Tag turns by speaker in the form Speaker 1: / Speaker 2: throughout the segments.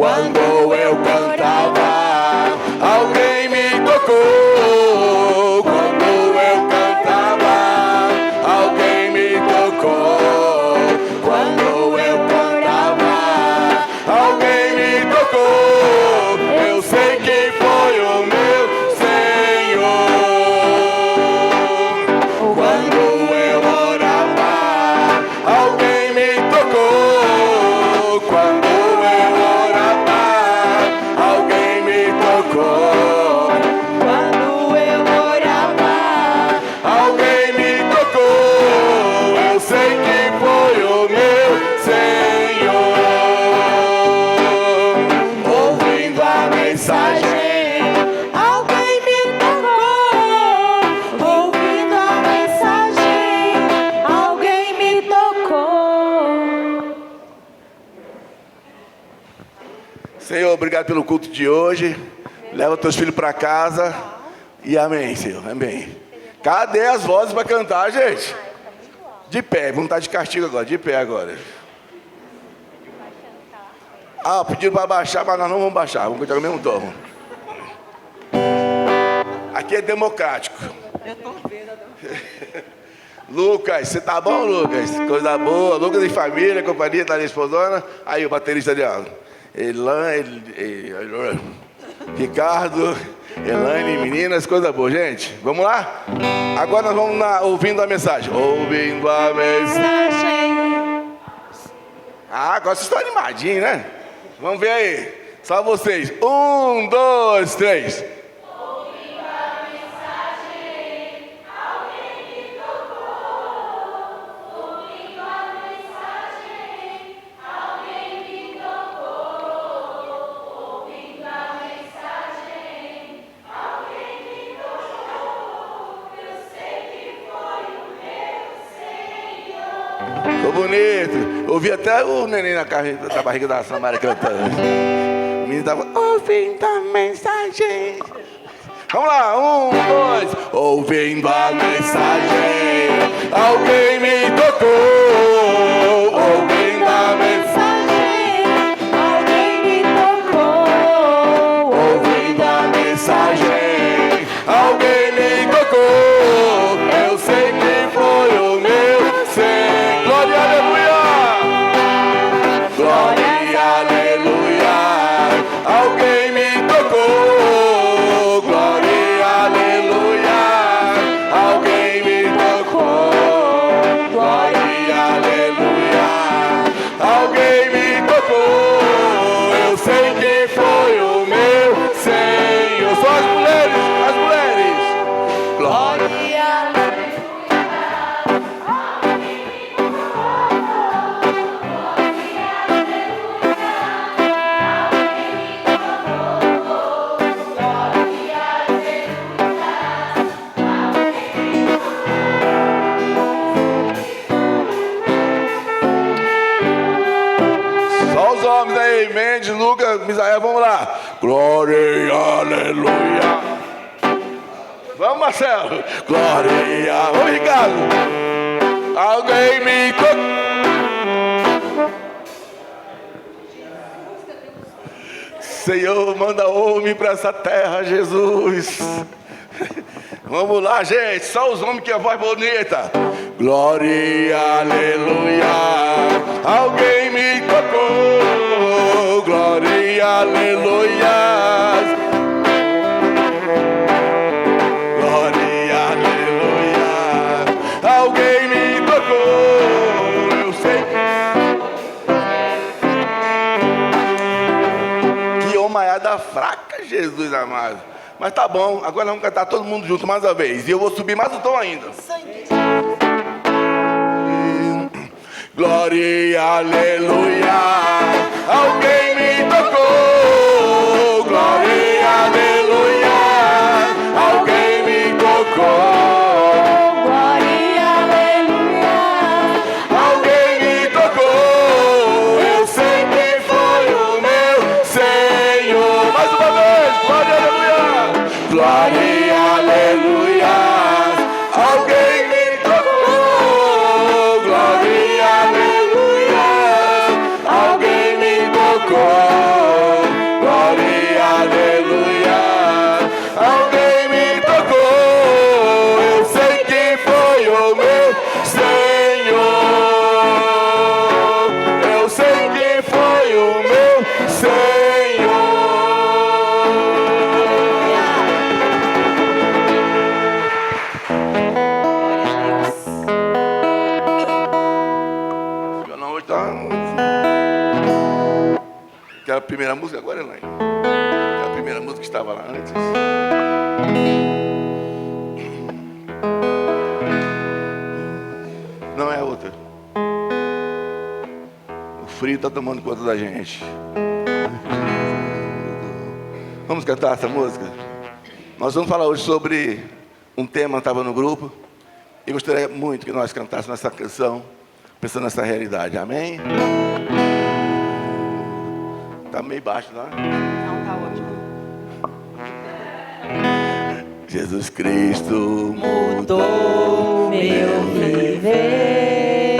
Speaker 1: Quando eu cantava, alguém me tocou. Quando eu cantava, alguém me tocou. Quando eu cantava, alguém me tocou. Eu sei que foi o meu Senhor. Quando eu orava, alguém me tocou. Quando eu orava, alguém me tocou.
Speaker 2: Quando eu orava,
Speaker 1: Alguém me tocou. Eu sei que foi o meu Senhor. Ouvindo a mensagem,
Speaker 2: alguém me tocou. Ouvindo a mensagem, alguém me tocou.
Speaker 1: Senhor, obrigado pelo culto de hoje. Leva teus filhos para casa. E amém, Senhor, amém. Cadê as vozes para cantar, gente? De pé, vamos estar de castigo agora, de pé agora. Ah, pediram para baixar, mas nós não vamos baixar, vamos cantar no mesmo tom. Aqui é democrático.
Speaker 2: Eu tô vendo.
Speaker 1: Lucas, você tá bom, Lucas? Coisa boa. Lucas e família, companhia, tá ali, esposona. Aí o baterista ali, ó. Ricardo, Elaine, meninas, coisa boa, gente. Vamos lá? Agora nós vamos ouvindo a mensagem. Ouvindo a mensagem. Ah, agora vocês estão animadinhos, né? Vamos ver aí. Só vocês. 1, 2, 3. Ficou bonito. Ouvi até o neném na barriga da Samara cantando. O menino tava ouvindo a mensagem. Vamos lá, 1, 2. Ouvindo a mensagem, alguém me tocou. Ouvindo a mensagem,
Speaker 2: Alguém me tocou.
Speaker 1: ouvindo a mensagem, alguém me tocou. Eu sei que foi o meu Senhor. Glória, aleluia! Glória, aleluia! Alguém me tocou. Glória, aleluia! Alguém me tocou. Glória, aleluia! Alguém me tocou. Eu sei que foi o meu Senhor. Só as mulheres, as mulheres. Glória. Só os homens aí, Mendes, Lucas, Misael, vamos lá. Glória, aleluia. Vamos, Marcelo. Glória, vamos, Ricardo. Alguém me tocou. Senhor, manda homem para essa terra, Jesus. Vamos lá, gente. Só os homens que a voz bonita. Glória, aleluia. Alguém me tocou. Glória, aleluia. Glória, aleluia. Alguém me tocou. Eu sei que homaiada fraca, Jesus amado. Mas tá bom, agora vamos cantar todo mundo junto mais uma vez. E eu vou subir mais um tom ainda. Glória, aleluia. Alguém me tocou. Glória, aleluia. Alguém me tocou.
Speaker 2: Glória, aleluia.
Speaker 1: Alguém me tocou. Eu sei que foi o meu Senhor. Mais uma vez. Glória, aleluia. Glória, aleluia. Alguém me tocou. Glória, aleluia. Alguém me tocou. tocar aquela primeira música agora, Elaine. Aquela primeira música que estava lá antes. Não é a outra. O frio está tomando conta da gente. Vamos cantar essa música? Nós vamos falar hoje sobre um tema que estava no grupo. E gostaria muito que nós cantássemos essa canção, pensando nessa realidade. Amém? Está meio baixo, não é?
Speaker 2: Não, tá ótimo.
Speaker 1: Jesus Cristo
Speaker 2: Mudou meu viver.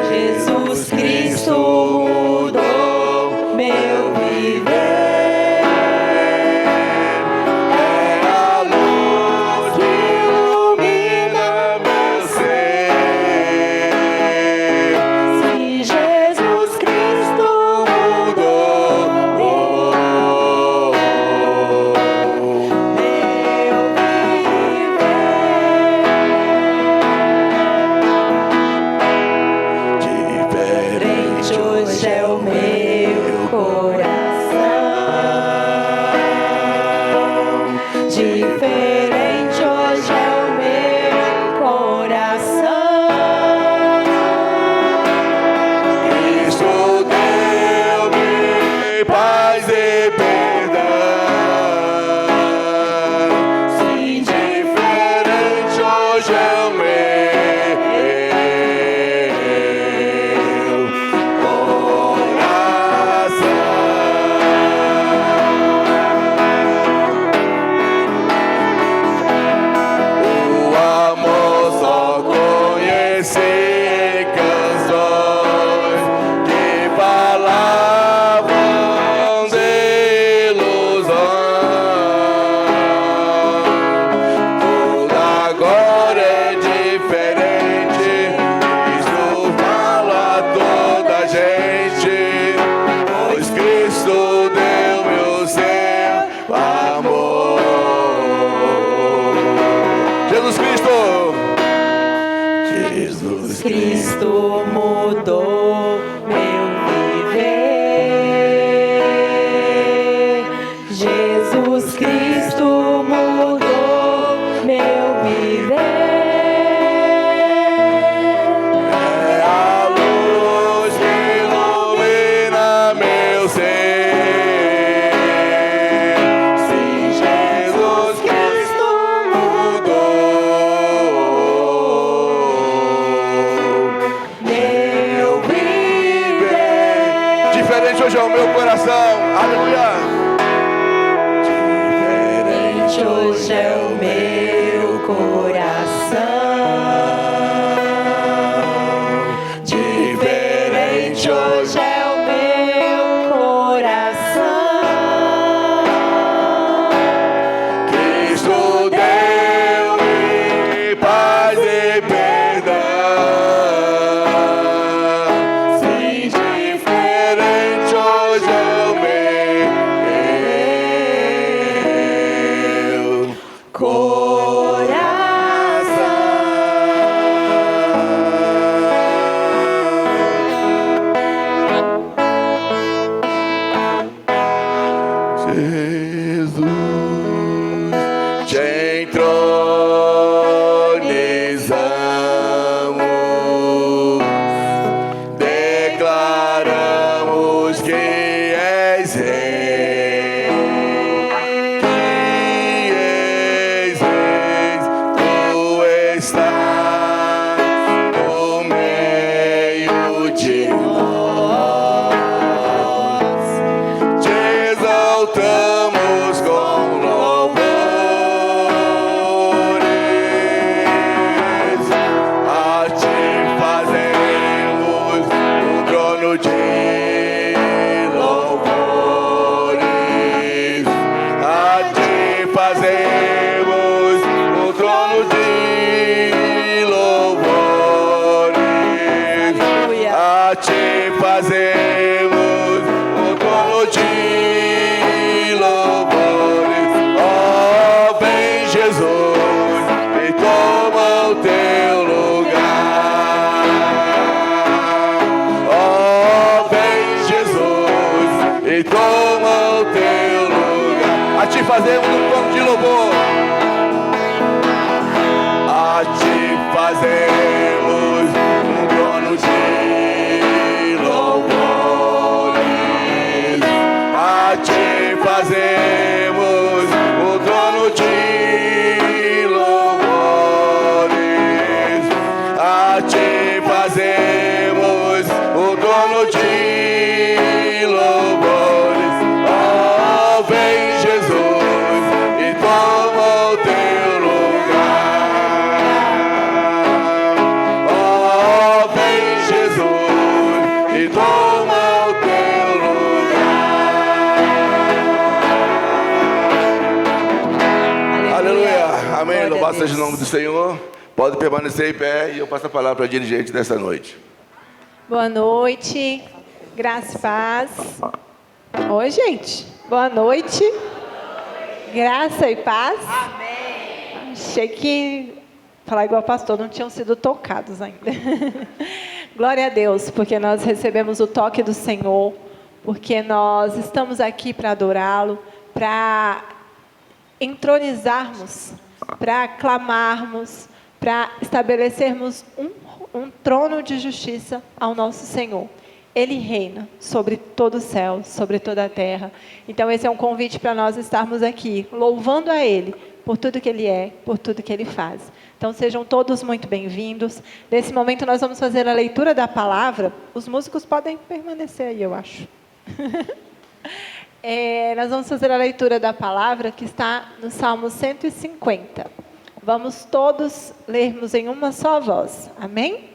Speaker 2: Jesus Cristo mudou meu viver. É a luz que ilumina meu ser. Se Jesus Cristo mudou diferente hoje é o meu coração. Diferente hoje é o meu coração.
Speaker 1: Cristo deu-me paz e perdão.
Speaker 2: Se
Speaker 1: Diferente hoje é o meu o amor só conheci em canções que falavam de ilusão. Tudo agora é diferente. Isso fala a toda a gente, pois Cristo deu-me o seu amor. Jesus Cristo! Jesus
Speaker 2: Cristo mudou meu viver. Jesus Cristo mudou meu viver.
Speaker 1: é a luz que ilumina meu ser. Se Jesus Cristo mudou
Speaker 2: Meu viver.
Speaker 1: diferente hoje é o meu coração. Aleluia.
Speaker 2: Diferente hoje é o meu coração. Diferente hoje é o meu coração.
Speaker 1: Cristo deu-me paz e perdão. Se diferente hoje é o meu coração. Jesus te entronizamos, declaramos que és rei, tu estás no meio de nós, te exaltamos com louvores, a ti fazemos um trono de louvores, a ti fazemos um trono de louvores, a ti fazemos um trono de louvores. Oh, vem Jesus e toma o teu lugar. e toma o teu lugar. Aleluia. Amém. Louvado seja o nome do Senhor. Pode permanecer em pé e eu passo a palavra para a dirigente dessa noite.
Speaker 2: Boa noite, graça e paz. Oi, gente. Boa noite. Graça e paz. Amém. Achei que falar igual pastor, não tinham sido tocados ainda. Glória a Deus, porque nós recebemos o toque do Senhor, porque nós estamos aqui para adorá-lo, para entronizarmos, para clamarmos, para estabelecermos um trono de justiça ao nosso Senhor. Ele reina sobre todo o céu, sobre toda a terra. Então esse é um convite para nós estarmos aqui, louvando a Ele, por tudo que Ele é, por tudo que Ele faz. Então sejam todos muito bem-vindos. Nesse momento nós vamos fazer a leitura da palavra. Os músicos podem permanecer aí, eu acho. Nós vamos fazer a leitura da palavra que está no Salmo 150. Vamos todos lermos em uma só voz. Amém?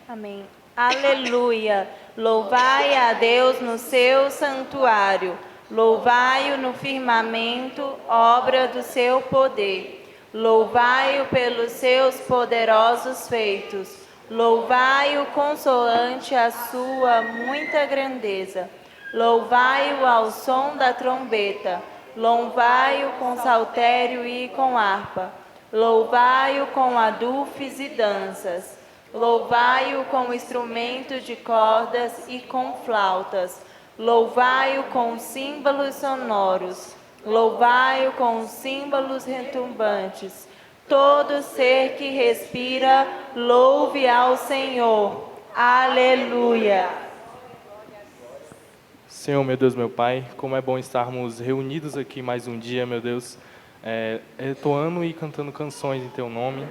Speaker 3: Amém. Aleluia. Louvai a Deus no seu santuário. Louvai-o no firmamento, obra do seu poder. Louvai-o pelos seus poderosos feitos. Louvai-o consoante a sua muita grandeza. Louvai-o ao som da trombeta. Louvai-o com saltério e com harpa. Louvai-o com adufes e danças. Louvai-o com instrumento de cordas e com flautas. Louvai-o com símbolos sonoros. Louvai-o com símbolos retumbantes. Todo ser que respira, louve ao Senhor. Aleluia.
Speaker 4: Senhor, meu Deus, meu Pai, como é bom estarmos reunidos aqui mais um dia, meu Deus, entoando e cantando canções em Teu nome,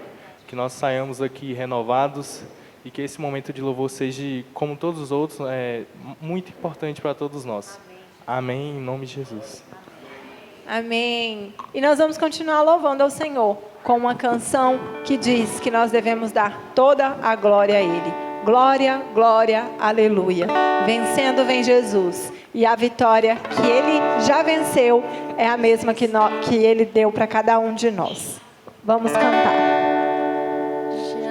Speaker 4: que nós saiamos aqui renovados e que esse momento de louvor seja, como todos os outros, muito importante para todos nós. Amém, em nome de Jesus.
Speaker 2: Amém. E nós vamos continuar louvando ao Senhor com uma canção que diz que nós devemos dar toda a glória a Ele. Glória, glória, aleluia. Vencendo vem Jesus. E a vitória que Ele já venceu é a mesma que Ele deu para cada um de nós. Vamos cantar.
Speaker 3: Venceu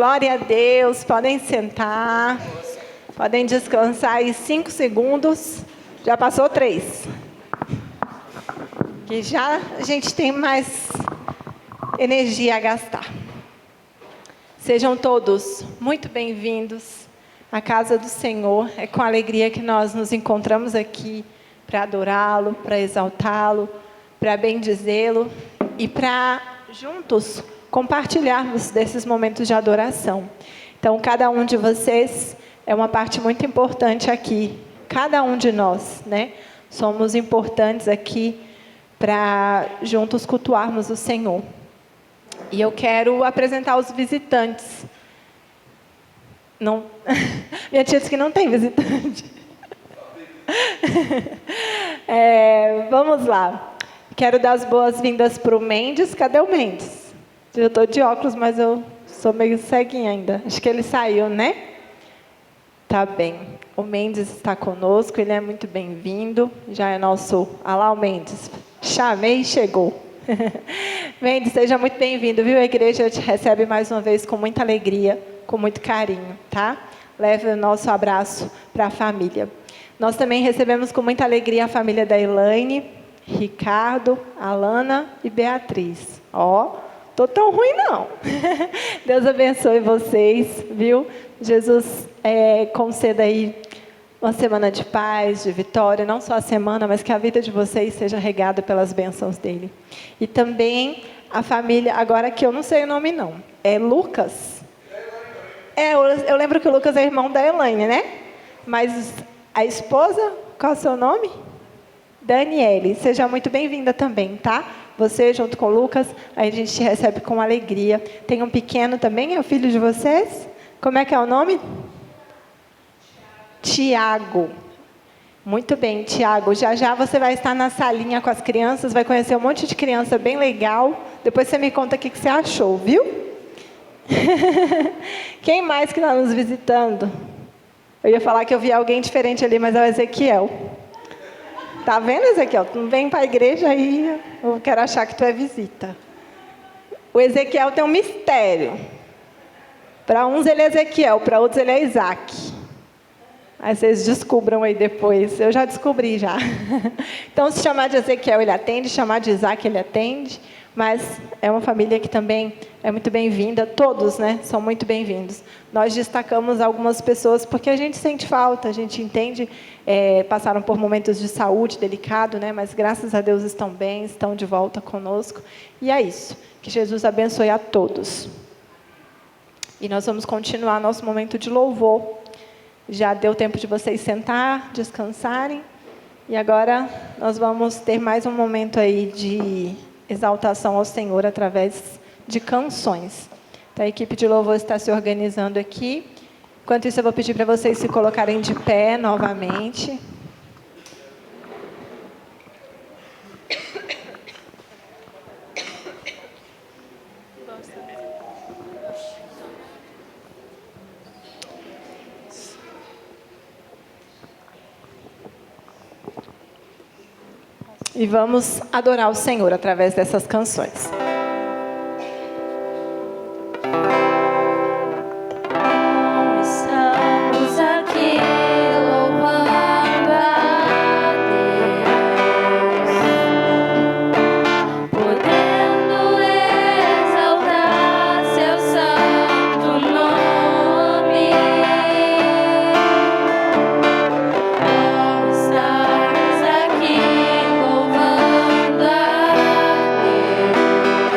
Speaker 2: Glória a Deus. Podem sentar. Podem descansar aí 5 segundos. Já passou 3. Que já a gente tem mais energia a gastar. Sejam todos muito bem-vindos à casa do Senhor. É com alegria que nós nos encontramos aqui para adorá-lo, para exaltá-lo, para bendizê-lo e para juntos compartilharmos desses momentos de adoração. Então, cada um de vocês é uma parte muito importante aqui. Cada um de nós, né? Somos importantes aqui para juntos cultuarmos o Senhor. E eu quero apresentar os visitantes. Não, minha tia disse que não tem visitante. Vamos lá. Quero dar as boas-vindas para o Mendes. Cadê o Mendes? Eu estou de óculos, mas eu sou meio ceguinha ainda. Acho que ele saiu, né? Tá bem. O Mendes está conosco, ele é muito bem-vindo. Já é nosso... Ah lá o Mendes. Chamei e chegou. Mendes, seja muito bem-vindo, viu? A igreja te recebe mais uma vez com muita alegria, com muito carinho, tá? Leve o nosso abraço para a família. Nós também recebemos com muita alegria a família da Elaine, Ricardo, Alana e Beatriz. Ó, tô tão ruim não. Deus abençoe vocês, viu? Jesus conceda aí uma semana de paz, de vitória, não só a semana, mas que a vida de vocês seja regada pelas bênçãos dele. E também a família, agora que eu não sei o nome não, é Lucas? Eu lembro que o Lucas é irmão da Elaine, né? Mas a esposa, qual é o seu nome? Daniele, seja muito bem-vinda também, tá? Você junto com o Lucas, aí a gente te recebe com alegria. Tem um pequeno também, é o filho de vocês? Como é que é o nome? Tiago. Muito bem, Tiago. Já já você vai estar na salinha com as crianças, vai conhecer um monte de criança bem legal. Depois você me conta o que você achou, viu? Quem mais que está nos visitando? Eu ia falar que eu vi alguém diferente ali, mas é o Ezequiel. Tá vendo, Ezequiel? Tu não vem para a igreja aí, eu quero achar que tu é visita. O Ezequiel tem um mistério. Para uns ele é Ezequiel, para outros ele é Isaac. Aí vocês descubram aí depois. Eu já descobri já. Então, se chamar de Ezequiel, ele atende. Chamar de Isaac, ele atende. Mas é uma família que também é muito bem-vinda. Todos, né, são muito bem-vindos. Nós destacamos algumas pessoas porque a gente sente falta, a gente entende. Passaram por momentos de saúde delicado, né, mas graças a Deus estão bem, estão de volta conosco. E é isso. Que Jesus abençoe a todos. E nós vamos continuar nosso momento de louvor. Já deu tempo de vocês sentar, descansarem. E agora nós vamos ter mais um momento aí de exaltação ao Senhor através de canções. Então, a equipe de louvor está se organizando aqui. Enquanto isso, eu vou pedir para vocês se colocarem de pé novamente. E vamos adorar o Senhor através dessas canções.
Speaker 3: Estamos aqui louvando a Deus, podendo exaltar seu santo nome. Estamos aqui louvando a Deus.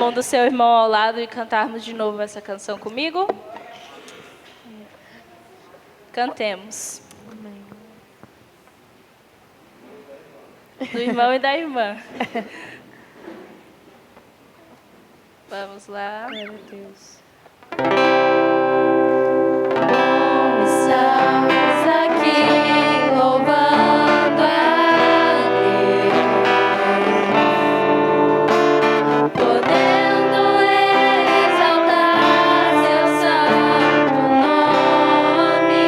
Speaker 3: mão do seu irmão ao lado e cantarmos de novo essa canção comigo? Cantemos. Do irmão e da irmã. Vamos lá.
Speaker 2: Meu Deus.
Speaker 3: Estamos aqui louvando a Deus, podendo exaltar seu santo nome.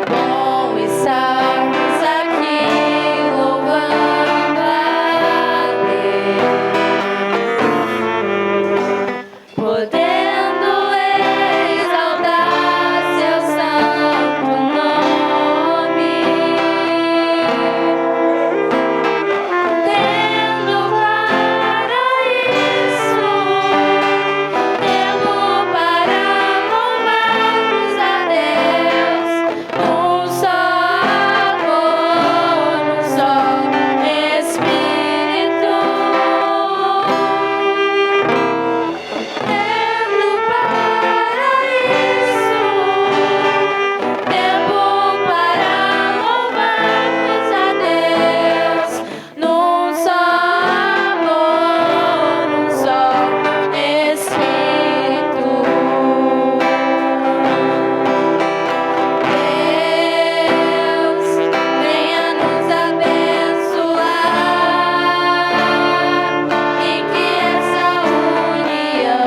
Speaker 3: Bom estarmos aqui louvando a Deus, podendo exaltar seu santo nome, tendo para isso tempo para louvarmos a Deus, um só amor, um só Espírito. Tempo para isso, tempo para louvarmos a Deus, num só amor, num só Espírito. Deus, venha nos abençoar e que essa união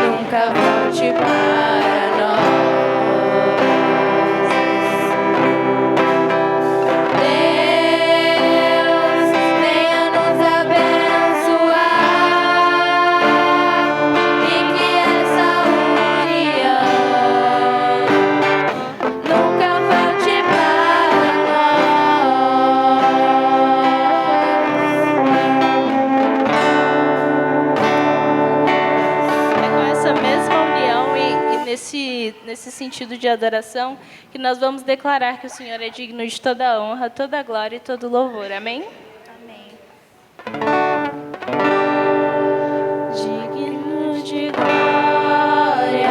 Speaker 3: nunca volte para nós. Deus, venha nos abençoar e que essa união nunca volte para nós. É com essa mesma união e nesse sentido de adoração que nós vamos declarar que o Senhor é digno de toda a honra, toda a glória e todo o louvor. Amém? Amém. Digno de glória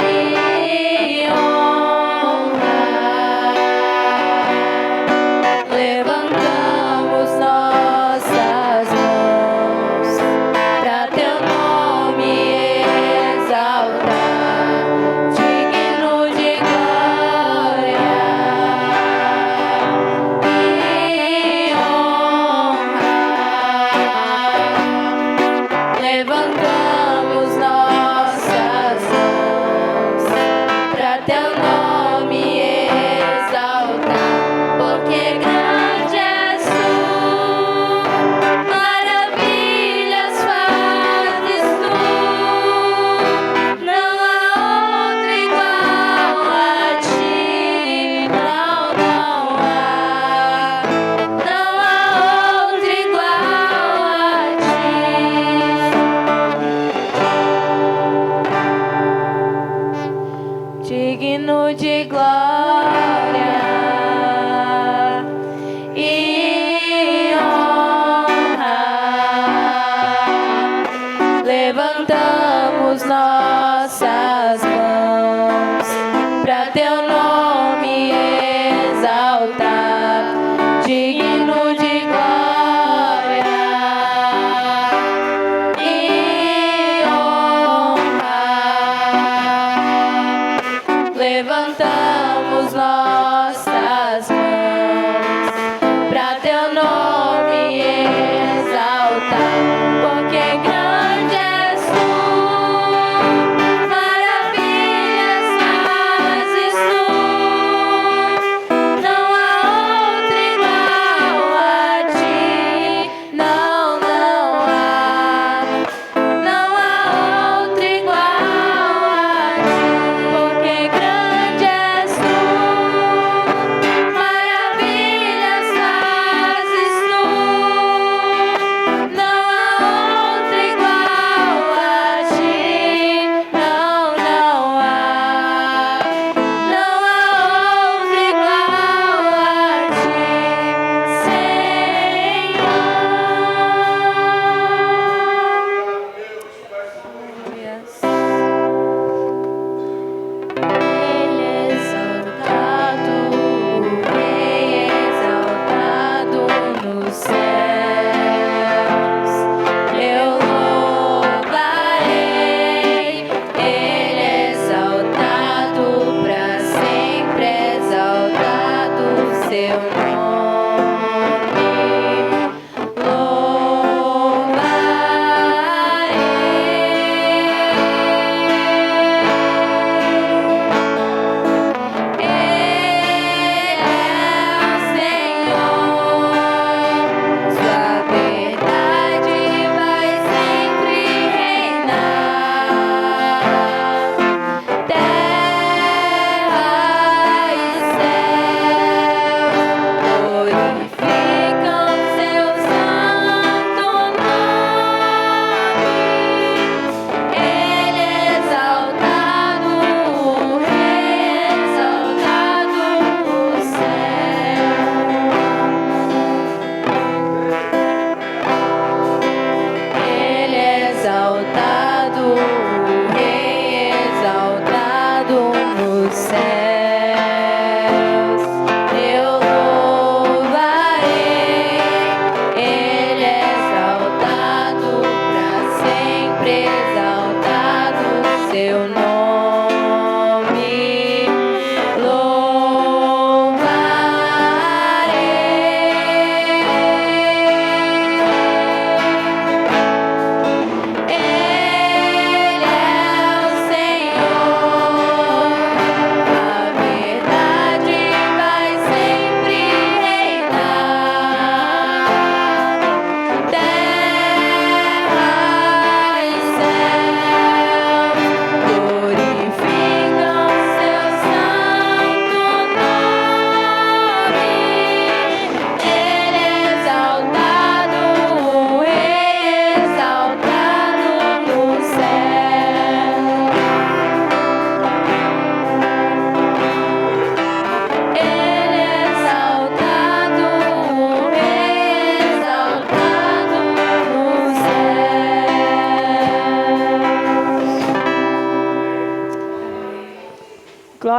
Speaker 3: e honra, levantamos nossas mãos para teu nome exaltar, digno de glória e honra. Levantamos nossas mãos para teu nome exaltar, porque grande és tu, maravilhas fazes tu, não há outro igual a ti, não há outro igual a ti. Digno de glória e honra, levantamos nossas mãos para teu nome exaltar, digno de glória e honra. Levantamos nossas mãos para teu nome exaltar, porque grande és tu, maravilhas fazes tu, não há outro igual a ti, não há outro igual a ti, porque grande és tu.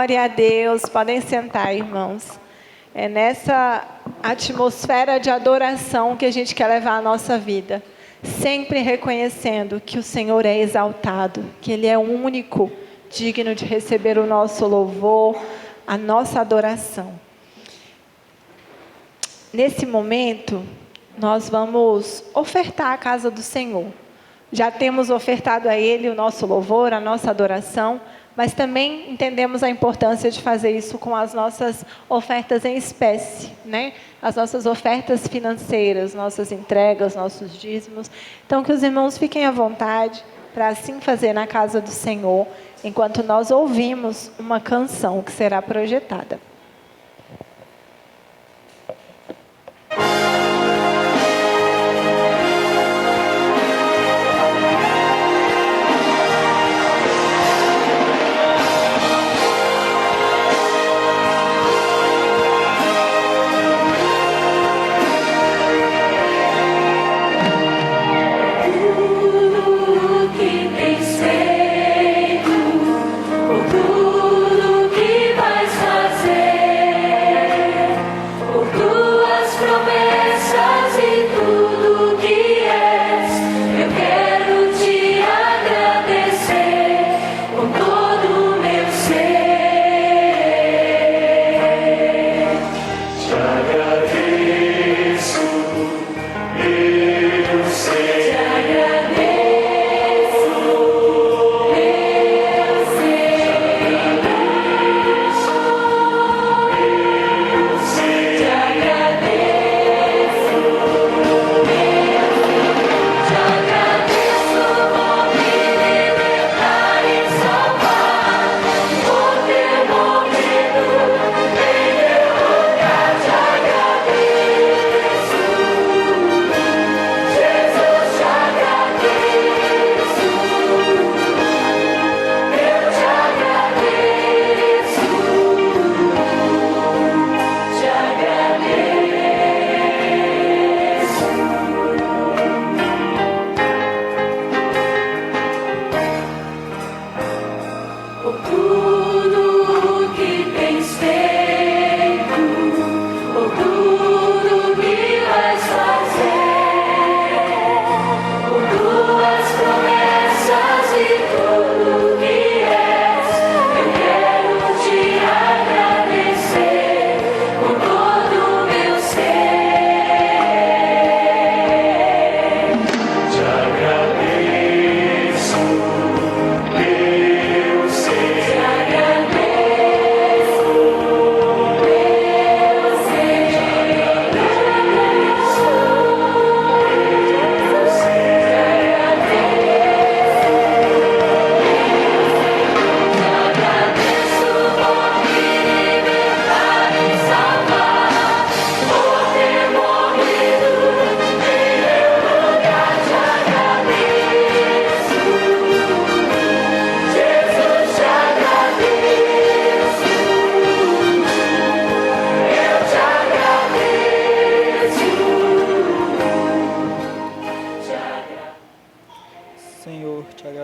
Speaker 2: Glória a Deus. Podem sentar, irmãos. É nessa atmosfera de adoração que a gente quer levar a nossa vida. Sempre reconhecendo que o Senhor é exaltado, que Ele é o único digno de receber o nosso louvor, a nossa adoração. Nesse momento, nós vamos ofertar a casa do Senhor. Já temos ofertado a Ele o nosso louvor, a nossa adoração, mas também entendemos a importância de fazer isso com as nossas ofertas em espécie, né? As nossas ofertas financeiras, nossas entregas, nossos dízimos. Então, que os irmãos fiquem à vontade para assim fazer na casa do Senhor, enquanto nós ouvimos uma canção que será projetada.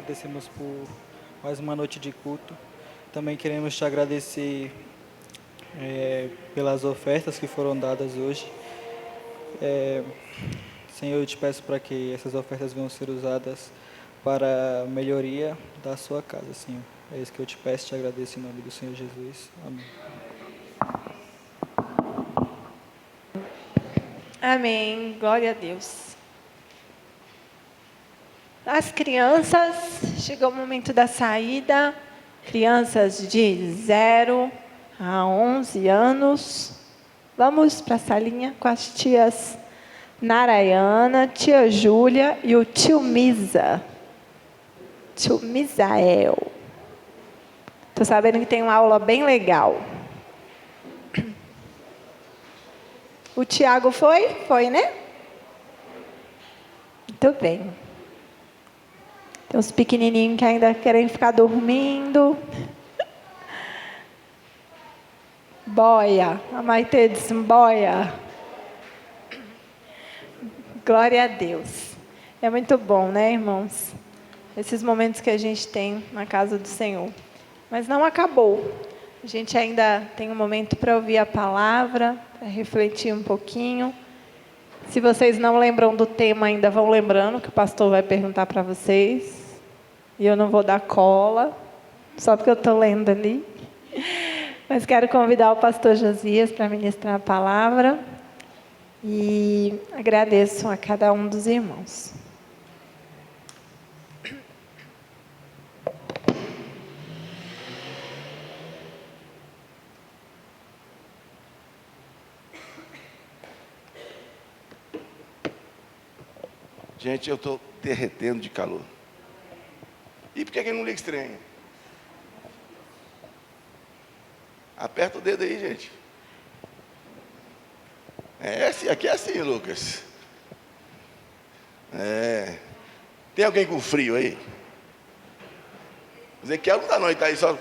Speaker 5: agradecemos por mais uma noite de culto. Também queremos te agradecer pelas ofertas que foram dadas hoje. Senhor, eu te peço para que essas ofertas venham ser usadas para a melhoria da sua casa, Senhor. É isso que eu te peço e te agradeço em nome do Senhor Jesus. Amém.
Speaker 2: Amém. Glória a Deus. As crianças, chegou o momento da saída. Crianças de 0 a 11 anos. Vamos para a salinha com as tias Narayana, tia Júlia e o tio Misa. Tio Misael. Estou sabendo que tem uma aula bem legal. O Tiago foi? Foi, né? Muito bem. Tem uns pequenininhos que ainda querem ficar dormindo. Boia. A Maite disse, boia. Glória a Deus. É muito bom, né, irmãos? Esses momentos que a gente tem na casa do Senhor. Mas não acabou. A gente ainda tem um momento para ouvir a palavra, para refletir um pouquinho. Se vocês não lembram do tema, ainda vão lembrando que o pastor vai perguntar para vocês. E eu não vou dar cola, só porque eu estou lendo ali. Mas quero convidar o pastor Josias para ministrar a palavra. E agradeço a cada um dos irmãos.
Speaker 1: Gente, eu estou derretendo de calor. E por que não liga esse trem? Aperta o dedo aí, gente. Aqui é assim, Lucas. Tem alguém com frio aí? Ezequiel não dá não, ele está aí só...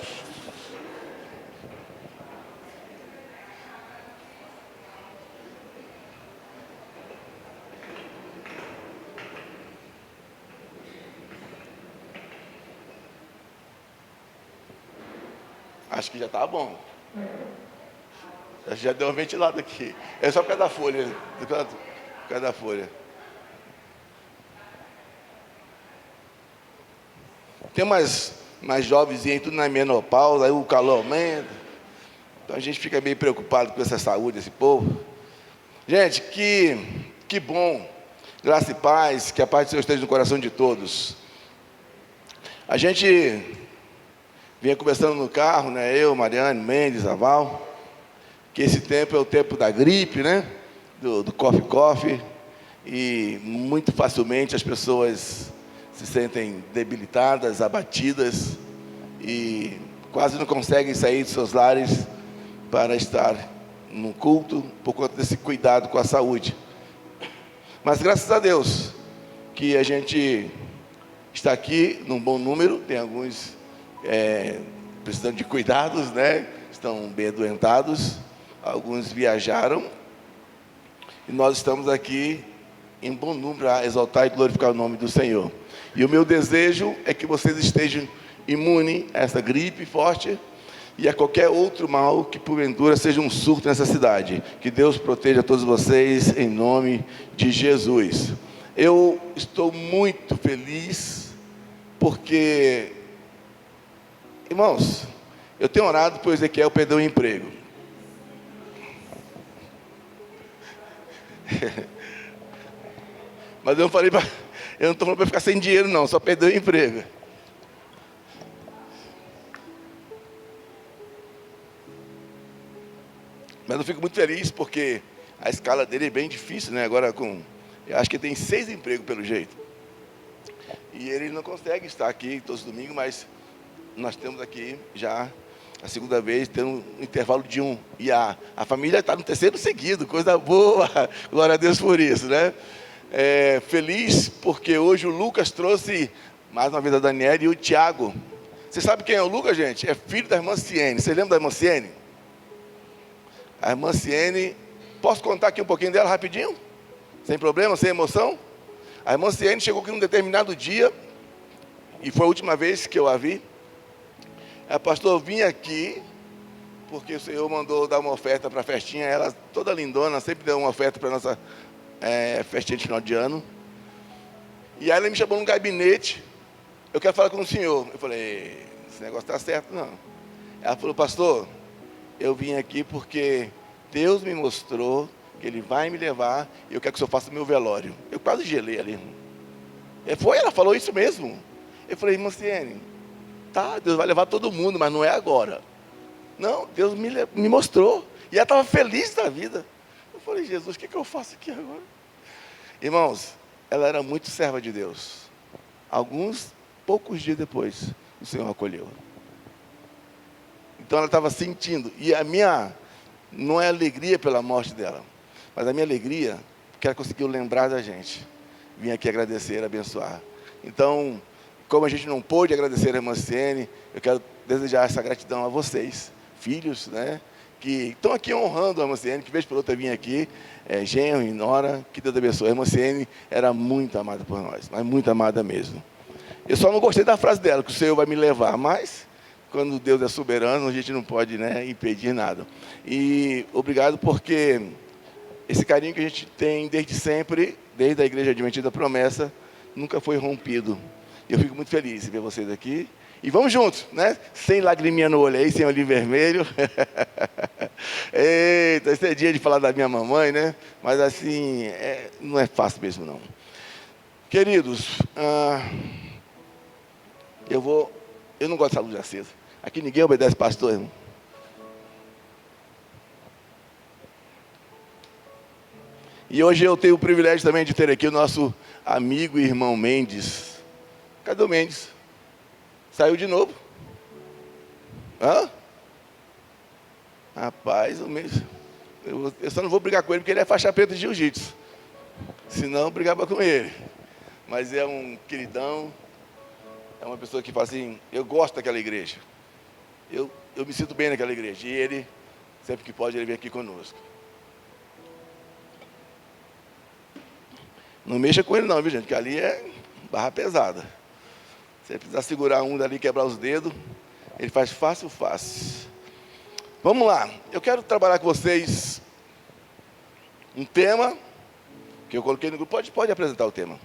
Speaker 1: Acho que já está bom. Já deu uma ventilada aqui. É só por causa da folha. Por causa da folha. Tem mais jovens aí, tudo na menopausa, aí o calor aumenta. Então a gente fica meio preocupado com essa saúde desse povo. Gente, que bom. Graça e paz, que a paz do Senhor esteja no coração de todos. A gente vinha conversando no carro, né? Eu, Mariane, Mendes, Aval, que esse tempo é o tempo da gripe, né? Do cough, e muito facilmente as pessoas se sentem debilitadas, abatidas e quase não conseguem sair de seus lares para estar no culto por conta desse cuidado com a saúde. Mas graças a Deus que a gente está aqui num bom número, tem alguns precisando de cuidados, né? Estão bem adoentados, alguns viajaram, e nós estamos aqui em bom número a exaltar e glorificar o nome do Senhor. E o meu desejo é que vocês estejam imunes a essa gripe forte e a qualquer outro mal que porventura seja um surto nessa cidade. Que Deus proteja todos vocês em nome de Jesus. Eu estou muito feliz porque, irmãos, eu tenho orado por Ezequiel perder o emprego. Mas eu não falei eu não estou falando para ficar sem dinheiro não, só perder o emprego. Mas eu fico muito feliz porque a escala dele é bem difícil, né? Agora eu acho que ele tem 6 empregos pelo jeito. E ele não consegue estar aqui todos os domingos, mas nós temos aqui já a segunda vez, tendo um intervalo de 1. E a família está no 3º seguido, coisa boa, glória a Deus por isso, né? Feliz porque hoje o Lucas trouxe mais uma vez a Daniela e o Tiago. Você sabe quem é o Lucas, gente? É filho da irmã Ciene. Você lembra da irmã Ciene? A irmã Ciene, posso contar aqui um pouquinho dela rapidinho? Sem problema, sem emoção? A irmã Ciene chegou aqui num determinado dia, e foi a última vez que eu a vi. Pastor, eu vim aqui, porque o Senhor mandou dar uma oferta para a festinha, ela toda lindona, sempre deu uma oferta para a nossa festinha de final de ano. E aí ela me chamou num gabinete, eu quero falar com o senhor. Eu falei, esse negócio está certo, não. Ela falou, pastor, eu vim aqui porque Deus me mostrou que Ele vai me levar e eu quero que o senhor faça o meu velório. Eu quase gelei ali. Ela falou isso mesmo. Eu falei, irmã Ciene, tá, Deus vai levar todo mundo, mas não é agora. Não, Deus me mostrou. E ela estava feliz da vida. Eu falei, Jesus, o que eu faço aqui agora? Irmãos, ela era muito serva de Deus. Poucos dias depois, o Senhor acolheu. Então ela estava sentindo. E a minha, não é alegria pela morte dela, mas a minha alegria, porque ela conseguiu lembrar da gente. Vim aqui agradecer, abençoar. Então, como a gente não pôde agradecer a irmã Ciene, eu quero desejar essa gratidão a vocês, filhos, né? Que estão aqui honrando a irmã Ciene, que vez por outra vim aqui, genro e nora, que Deus abençoe. A irmã Ciene era muito amada por nós, mas muito amada mesmo. Eu só não gostei da frase dela, que o Senhor vai me levar, mas quando Deus é soberano, a gente não pode, né, impedir nada. E obrigado porque esse carinho que a gente tem desde sempre, desde a Igreja Adventista Promessa, nunca foi rompido. Eu fico muito feliz de ver vocês aqui. E vamos juntos, né? Sem lagriminha no olho aí, sem olhinho vermelho. Eita, esse é dia de falar da minha mamãe, né? Mas assim, não é fácil mesmo, não. Queridos, eu não gosto dessa luz acesa. Aqui ninguém obedece pastor, irmão. E hoje eu tenho o privilégio também de ter aqui o nosso amigo e irmão Mendes. Cadê o Mendes? Saiu de novo? Hã? Rapaz, o Mendes... Eu só não vou brigar com ele porque ele é faixa preta de jiu-jitsu. Senão eu brigava com ele. Mas é um queridão. É uma pessoa que fala assim, eu gosto daquela igreja. Eu me sinto bem naquela igreja. E ele, sempre que pode, ele vem aqui conosco. Não mexa com ele não, viu gente? Porque ali é barra pesada. Se precisar segurar um dali e quebrar os dedos, ele faz fácil. Vamos lá. Eu quero trabalhar com vocês um tema que eu coloquei no grupo. Pode apresentar o tema.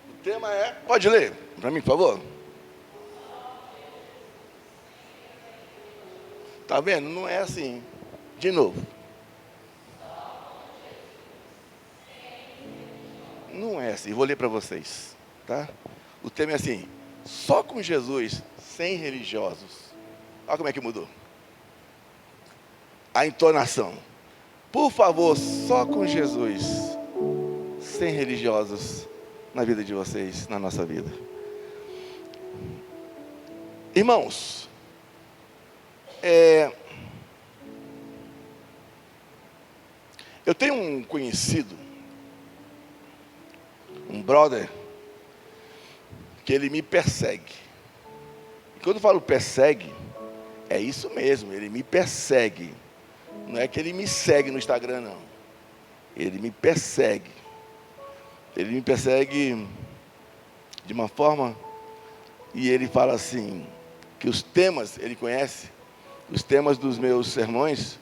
Speaker 1: O tema é... Pode ler para mim, por favor? Tá vendo? Não é assim. De novo. Não é assim. Vou ler para vocês. Tá? O tema é assim. Só com Jesus, sem religiosos. Olha como é que mudou. A entonação. Por favor, só com Jesus, sem religiosos na vida de vocês, na nossa vida. Irmãos, eu tenho um conhecido, um brother, que ele me persegue. E quando eu falo persegue, é isso mesmo, ele me persegue. Não é que ele me segue no Instagram, não. Ele me persegue. Ele me persegue de uma forma, e ele fala assim, que os temas, ele conhece, os temas dos meus sermões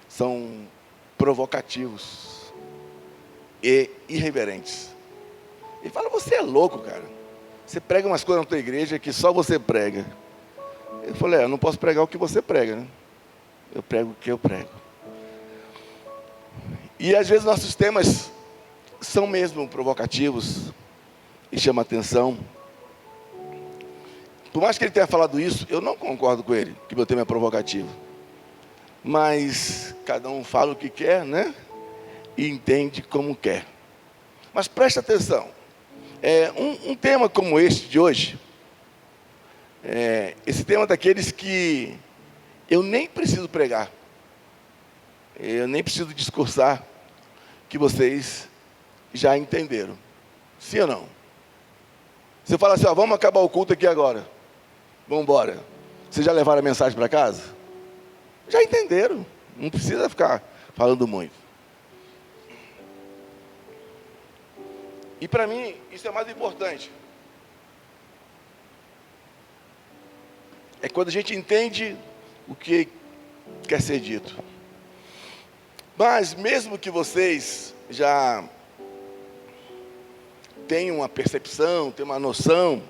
Speaker 1: são provocativos e irreverentes. Ele fala, você é louco, cara. Você prega umas coisas na tua igreja que só você prega. Eu falei, eu não posso pregar o que você prega, né? Eu prego o que eu prego. E às vezes nossos temas são mesmo provocativos e chamam atenção. Por mais que ele tenha falado isso, eu não concordo com ele, que meu tema é provocativo. Mas cada um fala o que quer, né? E entende como quer. Mas preste atenção. Um tema como este de hoje, esse tema é daqueles que eu nem preciso pregar. Eu nem preciso discursar, que vocês já entenderam. Sim ou não? Se eu falar assim, vamos acabar o culto aqui agora. Vamos embora. Vocês já levaram a mensagem para casa? Já entenderam. Não precisa ficar falando muito. E para mim, isso é mais importante. É quando a gente entende o que quer ser dito. Mas mesmo que vocês já tenham uma percepção, tenham uma noção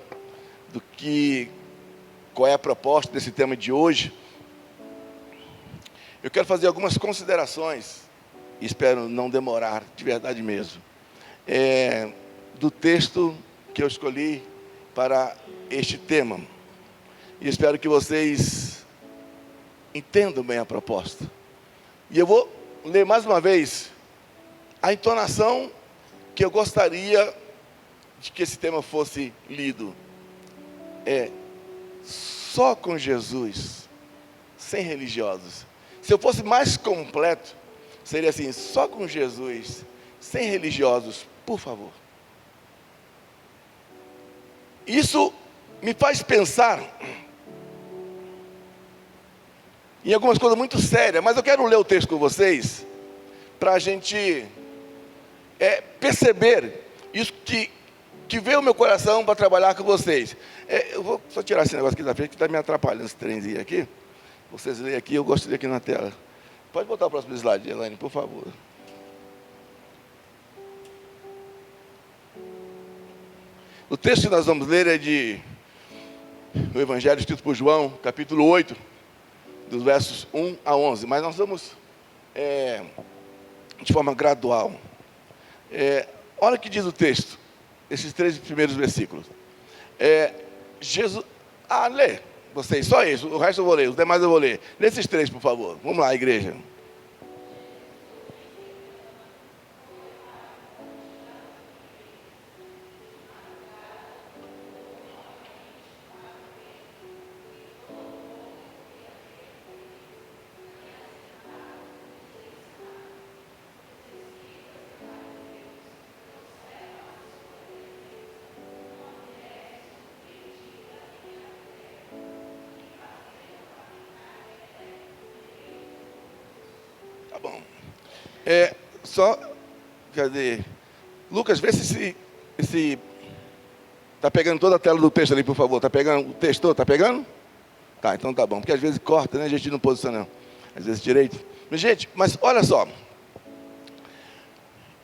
Speaker 1: do que, qual é a proposta desse tema de hoje, eu quero fazer algumas considerações, e espero não demorar, de verdade mesmo, do texto que eu escolhi para este tema. E espero que vocês entendam bem a proposta. E eu vou ler mais uma vez a entonação que eu gostaria de que esse tema fosse lido. Só com Jesus, sem religiosos. Se eu fosse mais completo, seria assim, só com Jesus, sem religiosos, por favor. Isso me faz pensar em algumas coisas muito sérias, mas eu quero ler o texto com vocês, para a gente perceber isso que veio ao meu coração para trabalhar com vocês. Eu vou só tirar esse negócio aqui da frente, que está me atrapalhando esse trenzinho aqui. Vocês leem aqui, eu gosto de ler aqui na tela. Pode botar o próximo slide, Elaine, por favor. O texto que nós vamos ler é do Evangelho escrito por João, capítulo 8, dos versos 1 a 11. Mas nós vamos de forma gradual. Olha o que diz o texto, esses 3 primeiros versículos. Jesus... lê, vocês, só isso, o resto eu vou ler, os demais eu vou ler. Lê esses 3, por favor. Vamos lá, igreja. Tá bom. Cadê? Lucas, vê se tá pegando toda a tela do texto ali, por favor. Tá pegando o texto todo? Tá pegando? Tá, então tá bom. Porque às vezes corta, né? A gente não posiciona, às vezes direito. Mas, gente, olha só.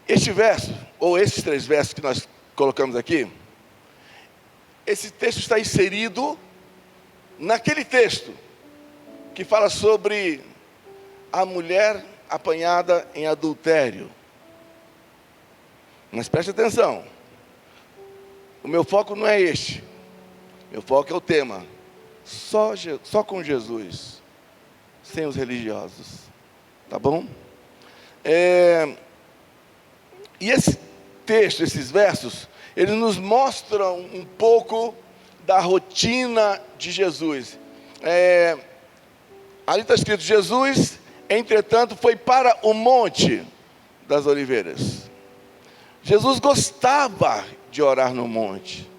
Speaker 1: Este verso, ou esses 3 versos que nós colocamos aqui, esse texto está inserido naquele texto que fala sobre a mulher apanhada em adultério. Mas preste atenção. O meu foco não é este. Meu foco é o tema. Só com Jesus, sem os religiosos. Tá bom? E esse texto, esses versos, eles nos mostram um pouco da rotina de Jesus. Ali está escrito: Jesus, entretanto, foi para o Monte das Oliveiras. Jesus gostava de orar no monte.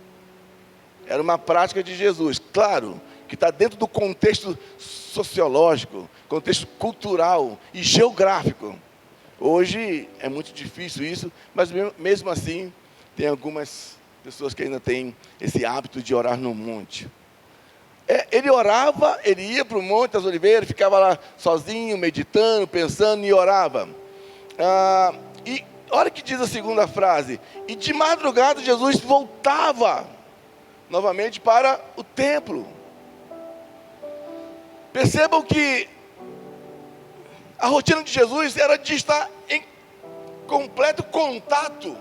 Speaker 1: Era uma prática de Jesus. Claro que está dentro do contexto sociológico, contexto cultural e geográfico. Hoje é muito difícil isso, mas mesmo assim, tem algumas pessoas que ainda têm esse hábito de orar no monte. Ele orava, ele ia para o Monte das Oliveiras, ficava lá sozinho, meditando, pensando e orava. E olha o que diz a segunda frase. E de madrugada Jesus voltava novamente para o templo. Percebam que a rotina de Jesus era de estar em completo contato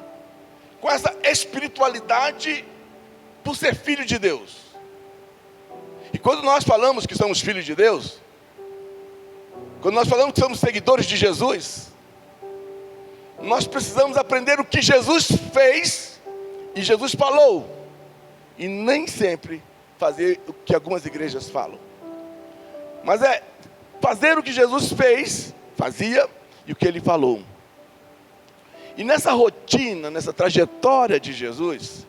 Speaker 1: com essa espiritualidade por ser filho de Deus. E quando nós falamos que somos filhos de Deus, quando nós falamos que somos seguidores de Jesus, nós precisamos aprender o que Jesus fez e Jesus falou, e nem sempre fazer o que algumas igrejas falam. Mas fazer o que Jesus fazia e o que ele falou. E nessa rotina, nessa trajetória de Jesus,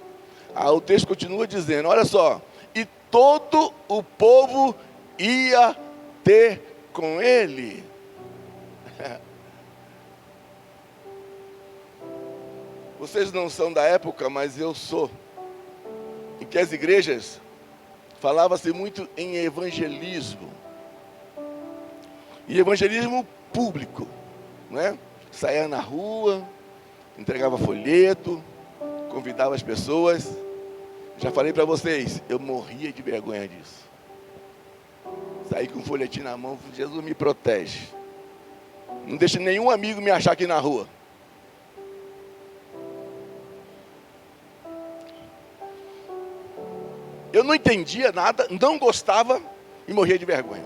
Speaker 1: o texto continua dizendo, olha só, e todo o povo ia ter com ele. Vocês não são da época, mas eu sou. Em que as igrejas falava-se muito em evangelismo. E evangelismo público, né? Saía na rua, entregava folheto, convidava as pessoas. Já falei para vocês, eu morria de vergonha disso. Saí com um folhetinho na mão, Jesus me protege. Não deixa nenhum amigo me achar aqui na rua. Eu não entendia nada, não gostava e morria de vergonha.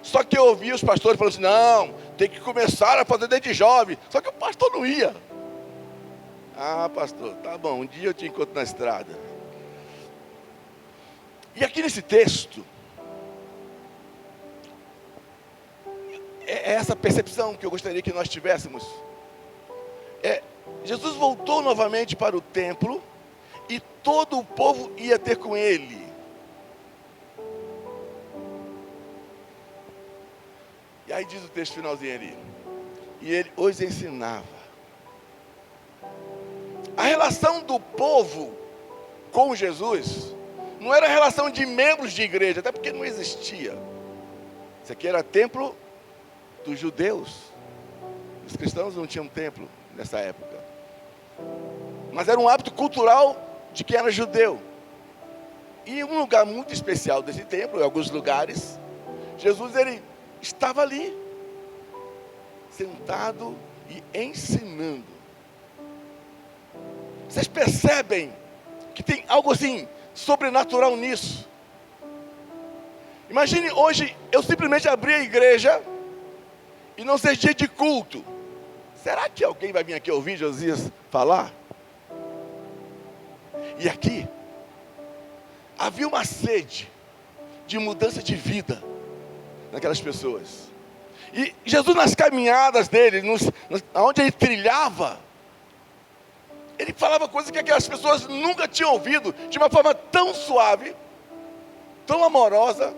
Speaker 1: Só que eu ouvia os pastores falando assim, não, tem que começar a fazer desde jovem. Só que o pastor não ia. Ah, pastor, tá bom, um dia eu te encontro na estrada. E aqui nesse texto, é essa percepção que eu gostaria que nós tivéssemos. Jesus voltou novamente para o templo e todo o povo ia ter com ele. E aí diz o texto finalzinho ali. e ele os ensinava. A relação do povo com Jesus não era relação de membros de igreja, até porque não existia. Isso aqui era templo dos judeus. Os cristãos não tinham templo nessa época. Mas era um hábito cultural de quem era judeu. E um lugar muito especial desse templo, em alguns lugares, Jesus ele estava ali, sentado e ensinando. Vocês percebem que tem algo assim sobrenatural nisso? Imagine hoje eu simplesmente abrir a igreja e não ser dia de culto. Será que alguém vai vir aqui ouvir Josias falar? E aqui havia uma sede de mudança de vida naquelas pessoas. E Jesus, nas caminhadas dele, onde ele trilhava, ele falava coisas que aquelas pessoas nunca tinham ouvido, de uma forma tão suave, tão amorosa,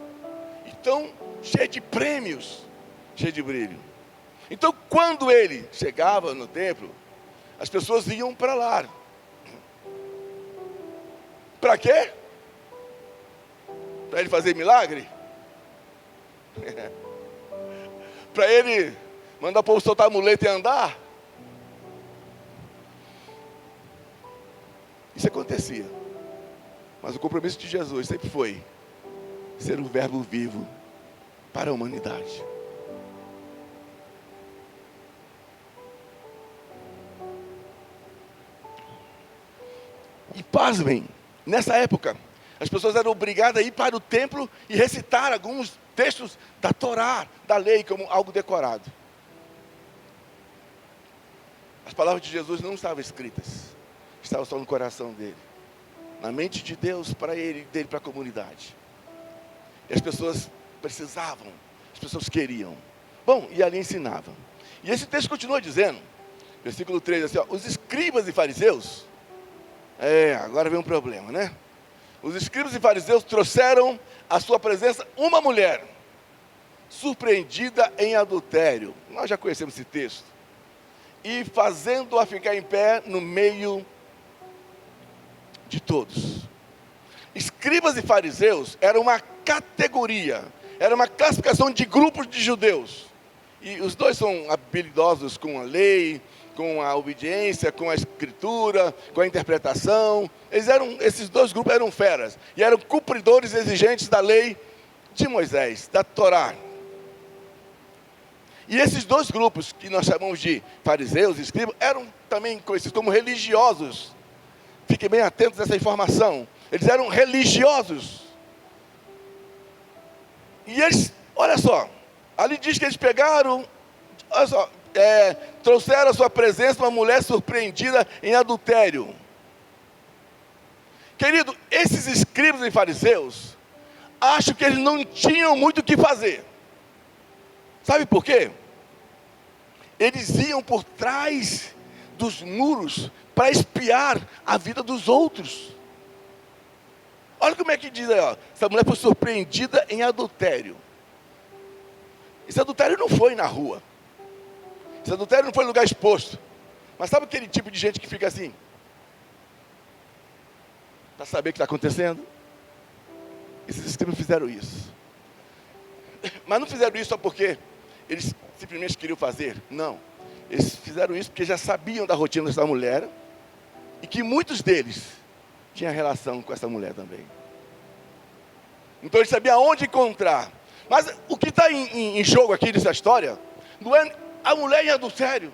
Speaker 1: e tão cheia de prêmios, cheia de brilho. Então, quando ele chegava no templo, as pessoas iam para lá. Para quê? Para ele fazer milagre? Para ele mandar o povo soltar a muleta e andar? Isso acontecia. Mas o compromisso de Jesus sempre foi ser um verbo vivo para a humanidade. E pasmem, nessa época, as pessoas eram obrigadas a ir para o templo e recitar alguns textos da Torá, da lei, como algo decorado. As palavras de Jesus não estavam escritas, estavam só no coração dele, na mente de Deus para ele e dele para a comunidade. E as pessoas precisavam, as pessoas queriam. Bom, e ali ensinavam. E esse texto continua dizendo, versículo 3, assim, ó, os escribas e fariseus, agora vem um problema, né? Os escribas e fariseus trouxeram à sua presença uma mulher, surpreendida em adultério. Nós já conhecemos esse texto. E fazendo-a ficar em pé no meio de todos. Escribas e fariseus era uma categoria, era uma classificação de grupos de judeus. E os dois são habilidosos com a lei, com a obediência, com a escritura, com a interpretação. Esses dois grupos eram feras. E eram cumpridores exigentes da lei de Moisés, da Torá. E esses dois grupos, que nós chamamos de fariseus e escribas, eram também conhecidos como religiosos. Fiquem bem atentos a essa informação. Eles eram religiosos. E eles, olha só, ali diz que eles pegaram, olha só, trouxeram à sua presença uma mulher surpreendida em adultério. Querido, esses escribas e fariseus, acho que eles não tinham muito o que fazer. Sabe por quê? Eles iam por trás dos muros para espiar a vida dos outros. Olha como é que diz aí, ó, essa mulher foi surpreendida em adultério. Esse adultério não foi na rua. Esse adultério não foi em lugar exposto. Mas sabe aquele tipo de gente que fica assim? Para saber o que está acontecendo? Esses escribas fizeram isso. Mas não fizeram isso só porque eles simplesmente queriam fazer. Não. Eles fizeram isso porque já sabiam da rotina dessa mulher. E que muitos deles tinham relação com essa mulher também. Então eles sabiam aonde encontrar. Mas o que está em jogo aqui nessa história não é a mulher em adultério.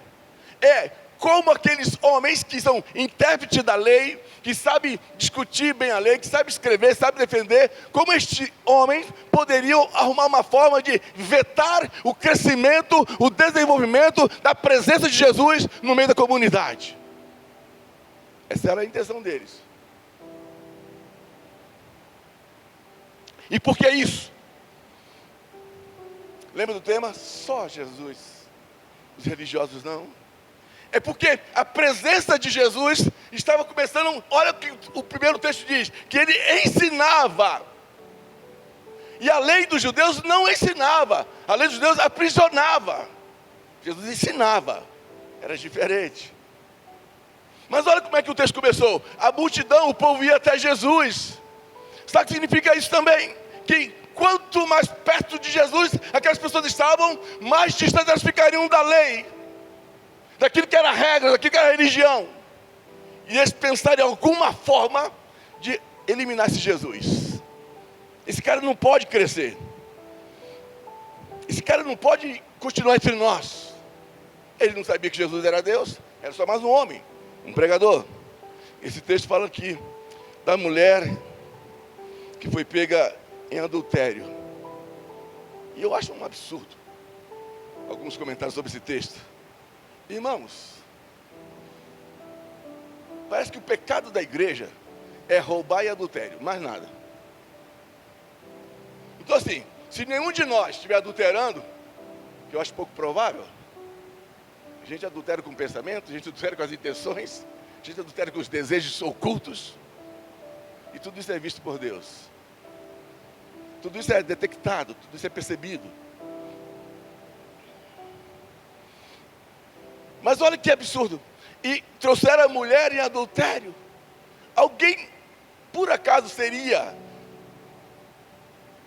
Speaker 1: É como aqueles homens que são intérpretes da lei, que sabem discutir bem a lei, que sabem escrever, sabem defender, como estes homens poderiam arrumar uma forma de vetar o crescimento, o desenvolvimento da presença de Jesus no meio da comunidade. Essa era a intenção deles. E por que isso? Lembra do tema? Só Jesus. Os religiosos não. É porque a presença de Jesus estava começando. Olha o que o primeiro texto diz: que ele ensinava. E a lei dos judeus não ensinava. A lei dos judeus aprisionava. Jesus ensinava, era diferente. Mas olha como é que o texto começou. A multidão, o povo ia até Jesus. Sabe o que significa isso também? Que quanto mais perto de Jesus aquelas pessoas estavam, mais distantes elas ficariam da lei, daquilo que era regra, daquilo que era religião. E eles pensaram em alguma forma de eliminar esse Jesus. Esse cara não pode crescer. Esse cara não pode continuar entre nós. Ele não sabia que Jesus era Deus, era só mais um homem, um pregador. Esse texto fala aqui da mulher que foi pega em adultério. E eu acho um absurdo alguns comentários sobre esse texto. Irmãos, parece que o pecado da igreja é roubar e adultério, mais nada. Então assim, se nenhum de nós estiver adulterando, que eu acho pouco provável, a gente adultera com o pensamento, a gente adultera com as intenções, a gente adultera com os desejos ocultos, e tudo isso é visto por Deus. Tudo isso é detectado, tudo isso é percebido. Mas olha que absurdo. E trouxeram a mulher em adultério. Alguém, por acaso, seria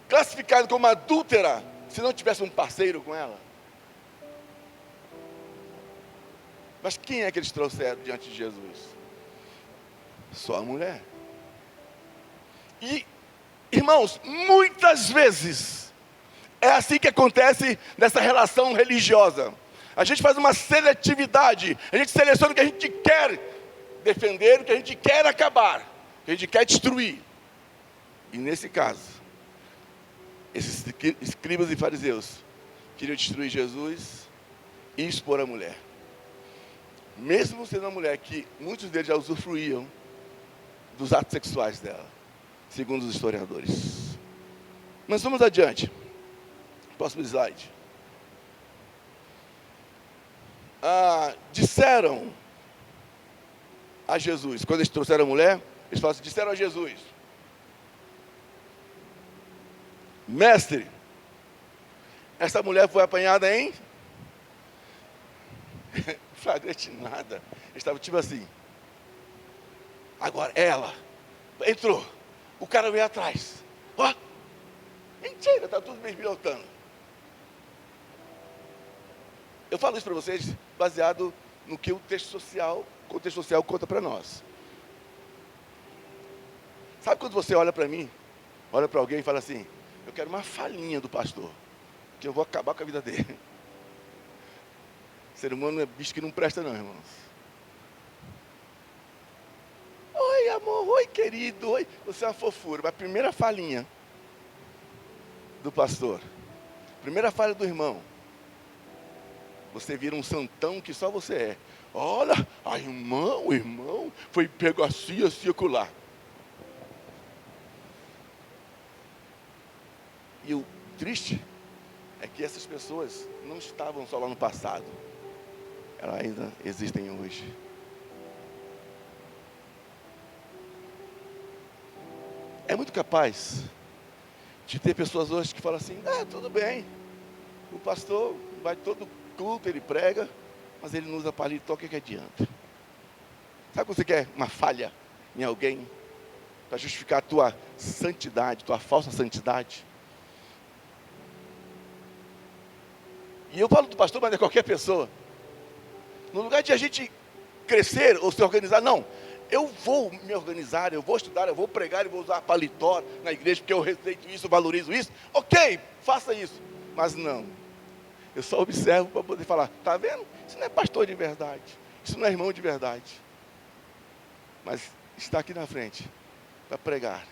Speaker 1: classificado como adúltera se não tivesse um parceiro com ela? Mas quem é que eles trouxeram diante de Jesus? Só a mulher. E, irmãos, muitas vezes é assim que acontece nessa relação religiosa. A gente faz uma seletividade, a gente seleciona o que a gente quer defender, o que a gente quer acabar, o que a gente quer destruir. E nesse caso, esses escribas e fariseus queriam destruir Jesus e expor a mulher. Mesmo sendo uma mulher que muitos deles já usufruíam dos atos sexuais dela, segundo os historiadores. Mas vamos adiante. Próximo slide. Disseram a Jesus, quando eles trouxeram a mulher, eles falaram assim, disseram a Jesus: mestre, essa mulher foi apanhada em flagrante nada. Eles estavam tipo assim. Agora ela entrou, o cara veio atrás. Ó, mentira, está tudo bisbilhotando. Eu falo isso para vocês baseado no que o contexto social conta para nós. Sabe quando você olha para mim, olha para alguém e fala assim, eu quero uma falinha do pastor, que eu vou acabar com a vida dele. Ser humano é bicho que não presta não, irmãos. Oi, amor, oi, querido, oi. Você é uma fofura, mas a primeira falinha do pastor, primeira falha do irmão, você vira um santão que só você é. Olha, o irmão foi pego assim, acolá. E o triste é que essas pessoas não estavam só lá no passado. Elas ainda existem hoje. É muito capaz de ter pessoas hoje que falam assim, tudo bem, o pastor vai todo culto, ele prega, mas ele não usa paletó, o que adianta? Sabe quando você quer uma falha em alguém para justificar a tua santidade, tua falsa santidade? E eu falo do pastor, mas é qualquer pessoa. No lugar de a gente crescer ou se organizar, não. Eu vou me organizar, eu vou estudar, eu vou pregar, eu vou usar paletó na igreja, porque eu respeito isso, eu valorizo isso. Ok, faça isso. Mas não. Eu só observo para poder falar, está vendo? Isso não é pastor de verdade. Isso não é irmão de verdade. Mas está aqui na frente para pregar,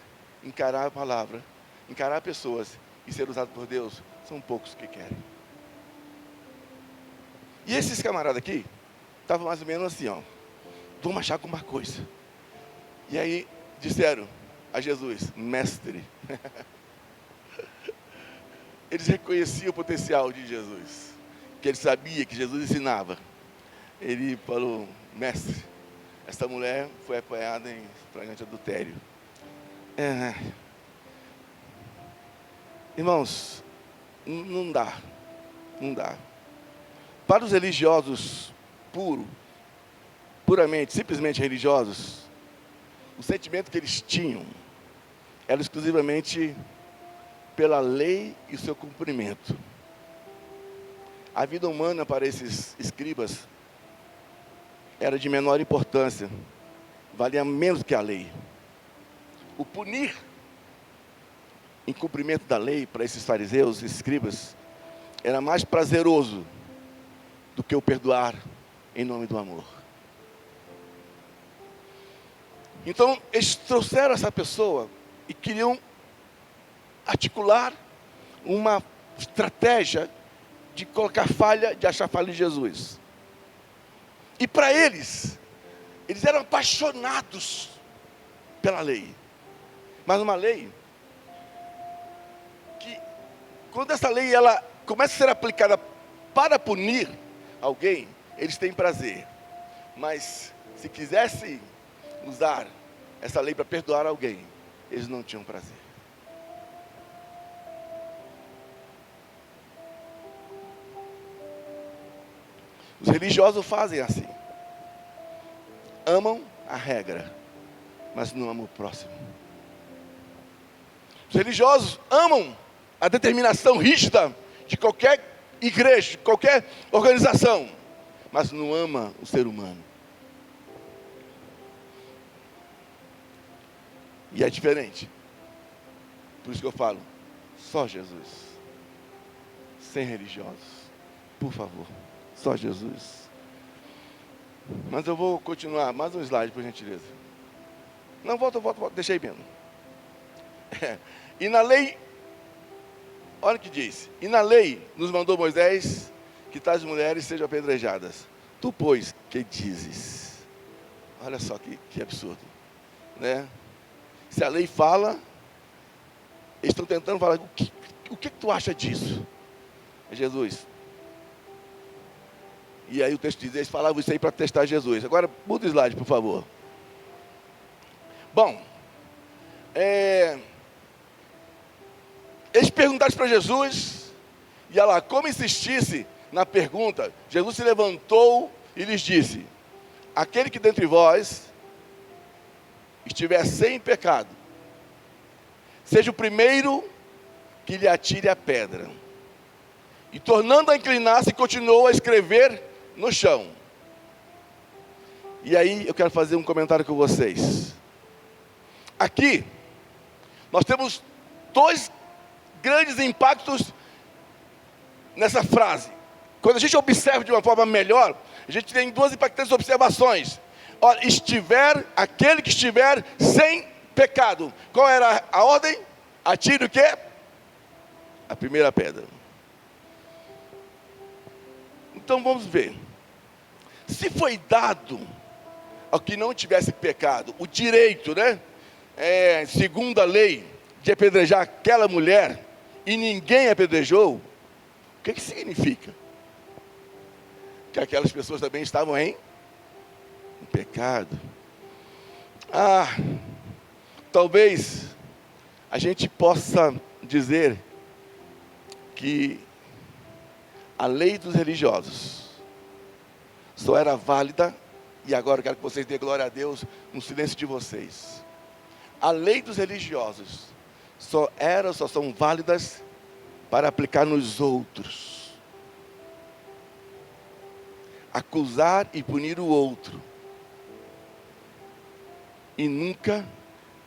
Speaker 1: encarar a palavra, encarar pessoas e ser usado por Deus, são poucos que querem. E esses camaradas aqui, estavam mais ou menos assim, vamos achar alguma coisa. E aí disseram a Jesus, mestre. Eles reconheciam o potencial de Jesus, que ele sabia que Jesus ensinava. Ele falou, mestre, essa mulher foi apanhada em flagrante adultério. Irmãos, não dá. Para os religiosos puramente, simplesmente religiosos, o sentimento que eles tinham era exclusivamente pela lei e o seu cumprimento. A vida humana para esses escribas era de menor importância, valia menos que a lei. O punir em cumprimento da lei para esses fariseus e escribas era mais prazeroso do que o perdoar em nome do amor. Então, eles trouxeram essa pessoa e queriam articular uma estratégia de colocar falha, de achar falha em Jesus. E para eles eram apaixonados pela lei. Mas uma lei que, quando essa lei ela começa a ser aplicada para punir alguém, eles têm prazer. Mas se quisessem usar essa lei para perdoar alguém, eles não tinham prazer. Os religiosos fazem assim. Amam a regra, mas não amam o próximo. Os religiosos amam a determinação rígida de qualquer igreja, de qualquer organização, mas não amam o ser humano. E é diferente. Por isso que eu falo, só Jesus. Sem religiosos. Por favor, só Jesus. Mas eu vou continuar, mais um slide, por gentileza. Não, volta, deixei mesmo. E na lei, olha o que diz. E na lei nos mandou Moisés que tais mulheres sejam apedrejadas. Tu, pois, que dizes? Olha só que absurdo, né? Se a lei fala, eles estão tentando falar, o que tu acha disso? É Jesus. E aí o texto diz, eles falavam isso aí para testar Jesus. Agora, muda o slide, por favor. Bom, eles perguntaram para Jesus, e olha lá, como insistisse na pergunta, Jesus se levantou e lhes disse, aquele que dentre vós estiver sem pecado, seja o primeiro que lhe atire a pedra. E tornando a inclinar-se, continuou a escrever no chão. E aí eu quero fazer um comentário com vocês. Aqui, nós temos dois grandes impactos nessa frase. Quando a gente observa de uma forma melhor, a gente tem duas impactantes observações. Olha, aquele que estiver sem pecado. Qual era a ordem? Atire o quê? A primeira pedra. Então vamos ver. Se foi dado ao que não tivesse pecado, o direito, né? Segundo a lei, de apedrejar aquela mulher, e ninguém apedrejou, o que significa? Que aquelas pessoas também estavam em pecado. Talvez a gente possa dizer que a lei dos religiosos só era válida, e agora eu quero que vocês dêem glória a Deus no silêncio de vocês. A lei dos religiosos só são válidas para aplicar nos outros. Acusar e punir o outro. E nunca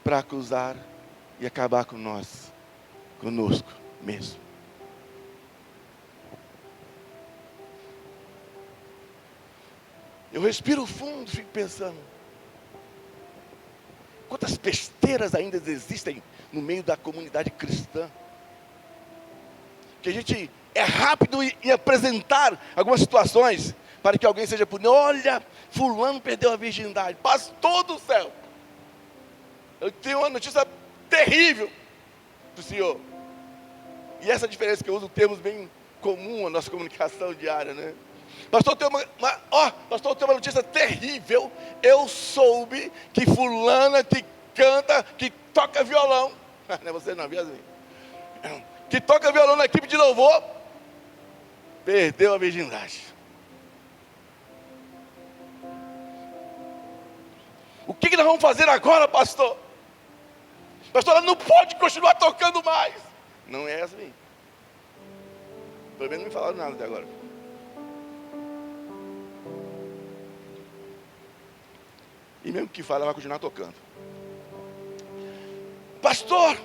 Speaker 1: para acusar e acabar conosco mesmo. Eu respiro fundo e fico pensando, quantas besteiras ainda existem no meio da comunidade cristã, que a gente é rápido em apresentar algumas situações, para que alguém seja punido. Olha, fulano perdeu a virgindade, pastor do céu, eu tenho uma notícia terrível do Senhor. E essa diferença que eu uso termos bem comum na nossa comunicação diária, né? Pastor, tem uma notícia terrível. Eu soube que fulana que canta, que toca violão, não é você não, Biazinho, que toca violão na equipe de louvor, perdeu a virgindade. O que nós vamos fazer agora, pastor? Pastor, ela não pode continuar tocando mais. Não é assim. Pelo menos não me falaram nada até agora. E mesmo que fale, ela vai continuar tocando. Pastor,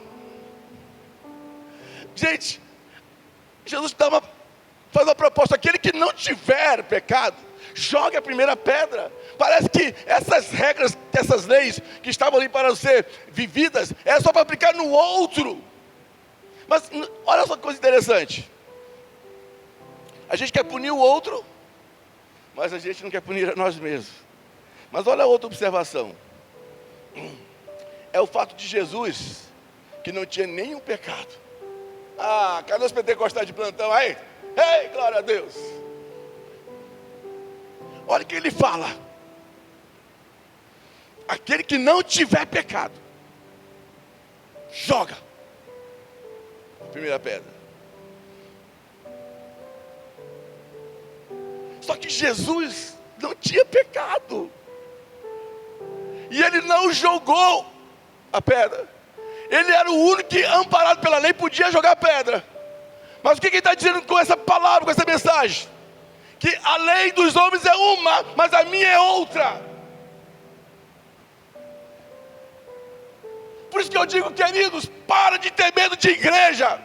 Speaker 1: gente, Jesus faz uma proposta: aquele que não tiver pecado, jogue a primeira pedra. Parece que essas regras, essas leis que estavam ali para ser vividas, é só para aplicar no outro. Mas olha só que coisa interessante. A gente quer punir o outro, mas a gente não quer punir a nós mesmos. Mas olha a outra observação. É o fato de Jesus, que não tinha nenhum pecado. Ah, cadê os pentecostais de plantão aí? Ei, glória a Deus. Olha o que ele fala: aquele que não tiver pecado, joga a primeira pedra. Só que Jesus não tinha pecado, e ele não jogou a pedra. Ele era o único que, amparado pela lei, podia jogar a pedra. Mas o que ele está dizendo com essa palavra, com essa mensagem? Que a lei dos homens é uma, mas a minha é outra. Por isso que eu digo, queridos, para de ter medo de igreja.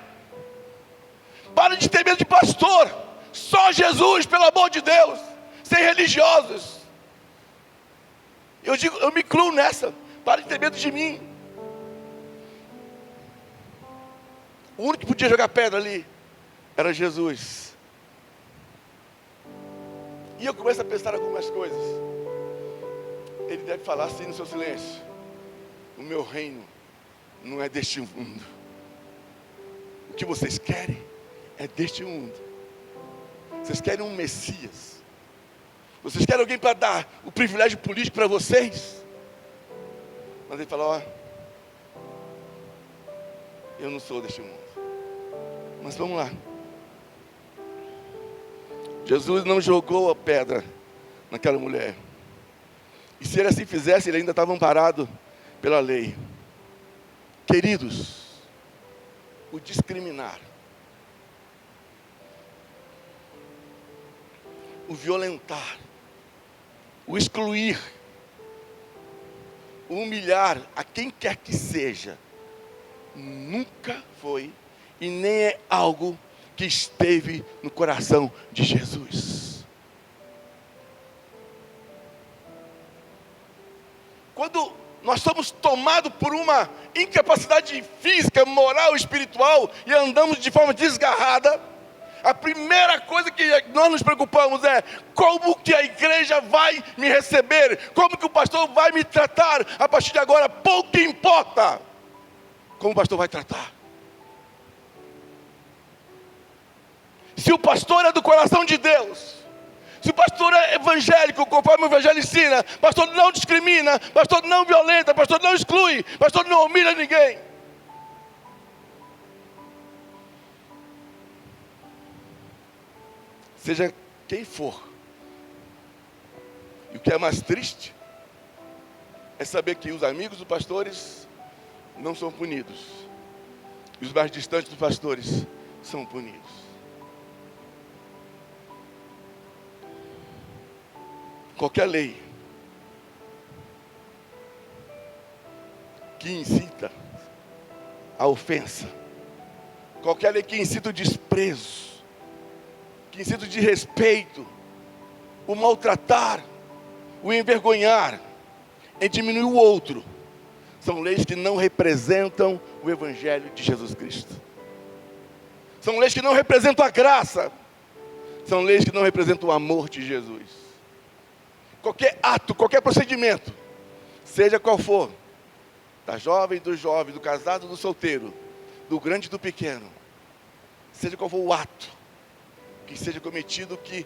Speaker 1: Para de ter medo de pastor. Só Jesus, pelo amor de Deus. Sem religiosos. Eu me incluo nessa. Para de ter medo de mim. O único que podia jogar pedra ali era Jesus. E eu começo a pensar algumas coisas. Ele deve falar assim no seu silêncio: o meu reino não é deste mundo. O que vocês querem é deste mundo. Vocês querem um Messias. Vocês querem alguém para dar o privilégio político para vocês. Mas ele fala: ó, eu não sou deste mundo. Mas vamos lá. Jesus não jogou a pedra naquela mulher. E se ele assim fizesse, ele ainda estava amparado pela lei. Queridos, o discriminar, o violentar, o excluir, o humilhar a quem quer que seja, nunca foi e nem é algo que esteve no coração de Jesus. Quando nós somos tomados por uma incapacidade física, moral, espiritual e andamos de forma desgarrada, a primeira coisa que nós nos preocupamos é: como que a igreja vai me receber? Como que o pastor vai me tratar? A partir de agora, pouco importa como o pastor vai tratar. Se o pastor é do coração de Deus, se o pastor é evangélico, conforme o evangelho ensina, pastor não discrimina, pastor não violenta, pastor não exclui, pastor não humilha ninguém. Seja quem for. E o que é mais triste é saber que os amigos dos pastores não são punidos, e os mais distantes dos pastores são punidos. Qualquer lei que incita a ofensa, qualquer lei que incita o desprezo, que incita o desrespeito, o maltratar, o envergonhar, em diminuir o outro, são leis que não representam o Evangelho de Jesus Cristo. São leis que não representam a graça. São leis que não representam o amor de Jesus. Qualquer ato, qualquer procedimento, seja qual for, da jovem, do jovem, do casado, do solteiro, do grande e do pequeno, seja qual for o ato que seja cometido, que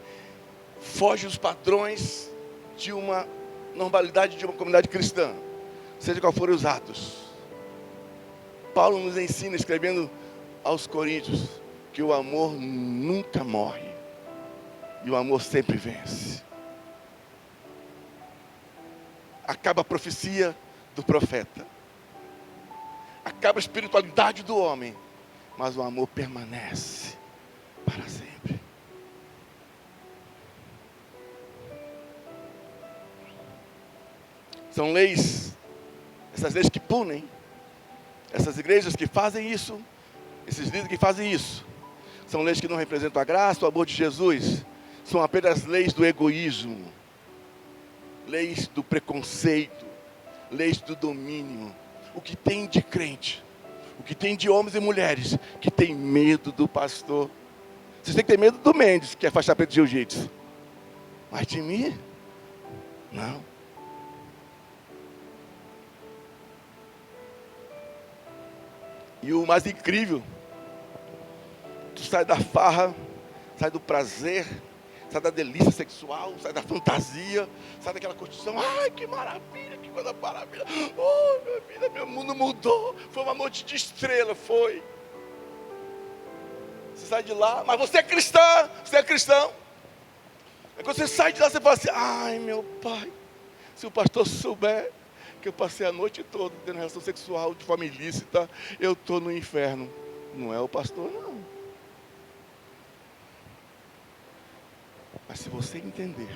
Speaker 1: foge dos padrões de uma normalidade de uma comunidade cristã, seja qual forem os atos, Paulo nos ensina, escrevendo aos Coríntios, que o amor nunca morre, e o amor sempre vence. acaba a profecia do profeta, acaba a espiritualidade do homem, mas o amor permanece para sempre. São leis, essas leis que punem, essas igrejas que fazem isso, esses líderes que fazem isso, são leis que não representam a graça, o amor de Jesus, são apenas leis do egoísmo, leis do preconceito, leis do domínio. O que tem de crente, o que tem de homens e mulheres que tem medo do pastor. Vocês têm que ter medo do Mendes, que é faixa preta de jiu-jitsu. Mas de mim, não. E o mais incrível, tu sai da farra, sai do prazer, sai da delícia sexual, sai da fantasia, sai daquela curtição. Ai, que maravilha, que coisa maravilha. Oh, minha vida, meu mundo mudou. Foi uma noite de estrela, foi. Você sai de lá, mas você é cristã, você é cristão. Aí quando você sai de lá, você fala assim, ai, meu pai, se o pastor souber que eu passei a noite toda tendo relação sexual de forma ilícita, eu estou no inferno. Não é o pastor, não. Mas se você entender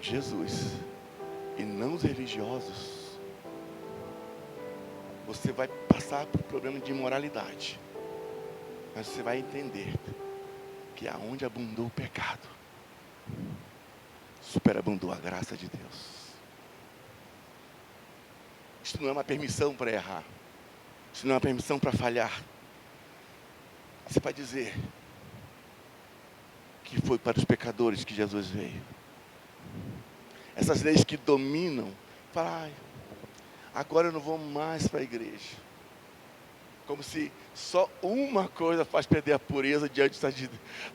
Speaker 1: Jesus e não os religiosos, você vai passar por problema de imoralidade. Mas você vai entender que aonde abundou o pecado, superabundou a graça de Deus. Isso não é uma permissão para errar. Isso não é uma permissão para falhar. Você vai dizer que foi para os pecadores que Jesus veio. Essas leis que dominam, falam, ai, agora eu não vou mais para a igreja. Como se só uma coisa faz perder a pureza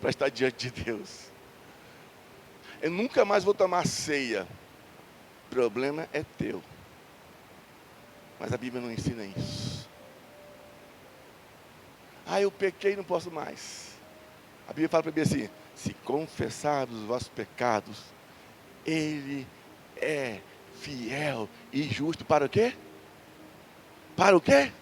Speaker 1: para estar diante de Deus. Eu nunca mais vou tomar ceia. O problema é teu. Mas a Bíblia não ensina isso. Ah, eu pequei e não posso mais. A Bíblia fala para mim assim, se confessarmos os vossos pecados, Ele é fiel e justo para o quê? Para o quê?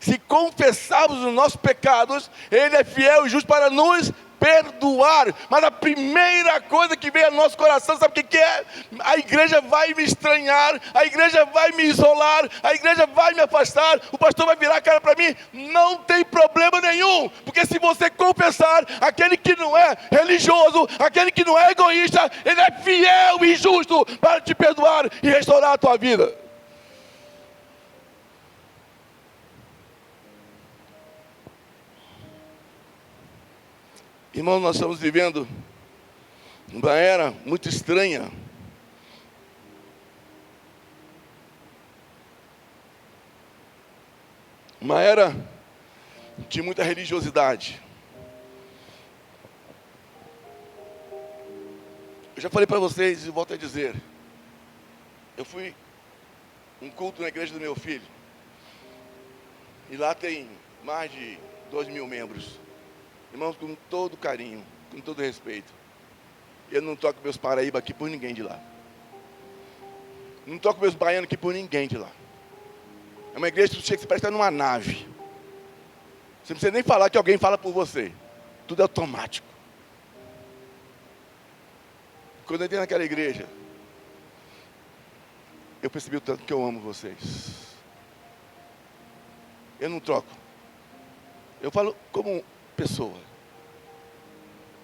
Speaker 1: Se confessarmos os nossos pecados, Ele é fiel e justo para nos perdoar. Mas a primeira coisa que vem ao nosso coração, sabe o que é? A igreja vai me estranhar, a igreja vai me isolar, a igreja vai me afastar, o pastor vai virar a cara para mim. Não tem problema nenhum, porque se você confessar, aquele que não é religioso, aquele que não é egoísta, ele é fiel e justo para te perdoar e restaurar a tua vida. Irmão, nós estamos vivendo uma era muito estranha. Uma era de muita religiosidade. Eu já falei para vocês e volto a dizer. Eu fui um culto na igreja do meu filho. E lá tem mais de 2.000 membros. Irmãos, com todo carinho, com todo respeito. Eu não toco meus paraíba aqui por ninguém de lá. Não toco meus baianos aqui por ninguém de lá. É uma igreja que você parece estar numa nave. Você não precisa nem falar que alguém fala por você. Tudo é automático. Quando eu entrei naquela igreja, eu percebi o tanto que eu amo vocês. Eu não troco. Eu falo como pessoa.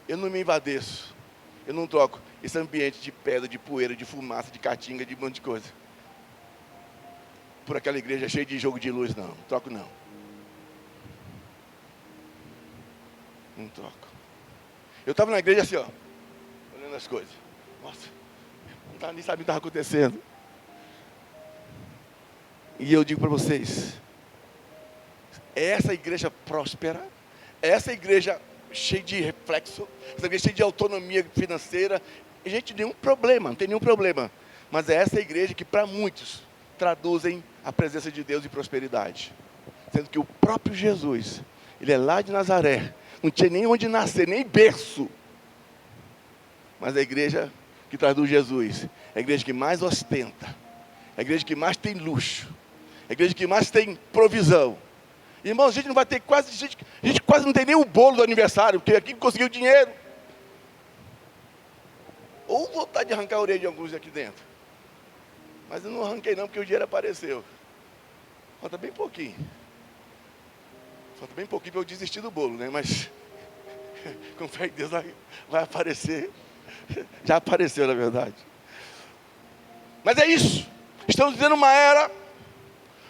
Speaker 1: Eu não me invadeço. Eu não troco esse ambiente de pedra, de poeira, de fumaça, de caatinga, de um monte de coisa por aquela igreja cheia de jogo de luz, não. Não troco, não. Não troco. Eu estava na igreja assim, ó, olhando as coisas. Nossa, nem sabia o que estava acontecendo. E eu digo para vocês, essa igreja próspera, essa igreja cheia de reflexo, essa igreja cheia de autonomia financeira, gente, nenhum problema, não tem nenhum problema. Mas é essa igreja que para muitos traduzem a presença de Deus e prosperidade. Sendo que o próprio Jesus, ele é lá de Nazaré, não tinha nem onde nascer, nem berço. Mas a igreja que traduz Jesus. É a igreja que mais ostenta. É a igreja que mais tem luxo. É a igreja que mais tem provisão. Irmãos, a gente não vai ter quase... A gente quase não tem nem o bolo do aniversário, porque aqui conseguiu dinheiro. Ou vontade de arrancar a orelha de alguns aqui dentro. Mas eu não arranquei não, porque o dinheiro apareceu. Falta bem pouquinho. Falta bem pouquinho para eu desistir do bolo, né? Mas com fé em Deus vai aparecer. Já apareceu, na verdade. Mas é isso. Estamos vivendo uma era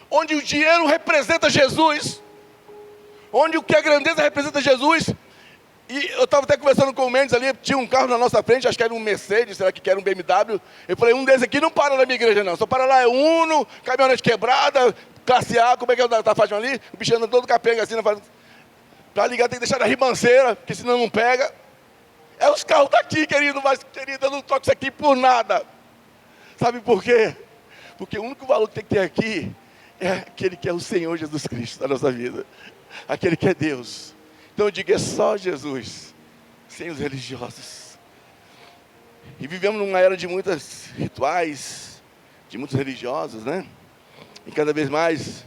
Speaker 1: onde o dinheiro representa Jesus. Onde o que a grandeza representa Jesus. E eu estava até conversando com o Mendes ali, tinha um carro na nossa frente, acho que era um Mercedes, será que era um BMW. Eu falei, um desses aqui não para na minha igreja não, só para lá, é Uno, caminhonete quebrada, classe A, como é que é o da faixa ali? O bicho anda todo capenga assim, para ligar tem que deixar na ribanceira, porque senão não pega. É os carros daqui, querido, mas querido, eu não toco isso aqui por nada. Sabe por quê? Porque o único valor que tem que ter aqui é aquele que é o Senhor Jesus Cristo da nossa vida. Aquele que é Deus. Então eu digo, é só Jesus, sem os religiosos. E vivemos numa era de muitos rituais, de muitos religiosos, né? E cada vez mais,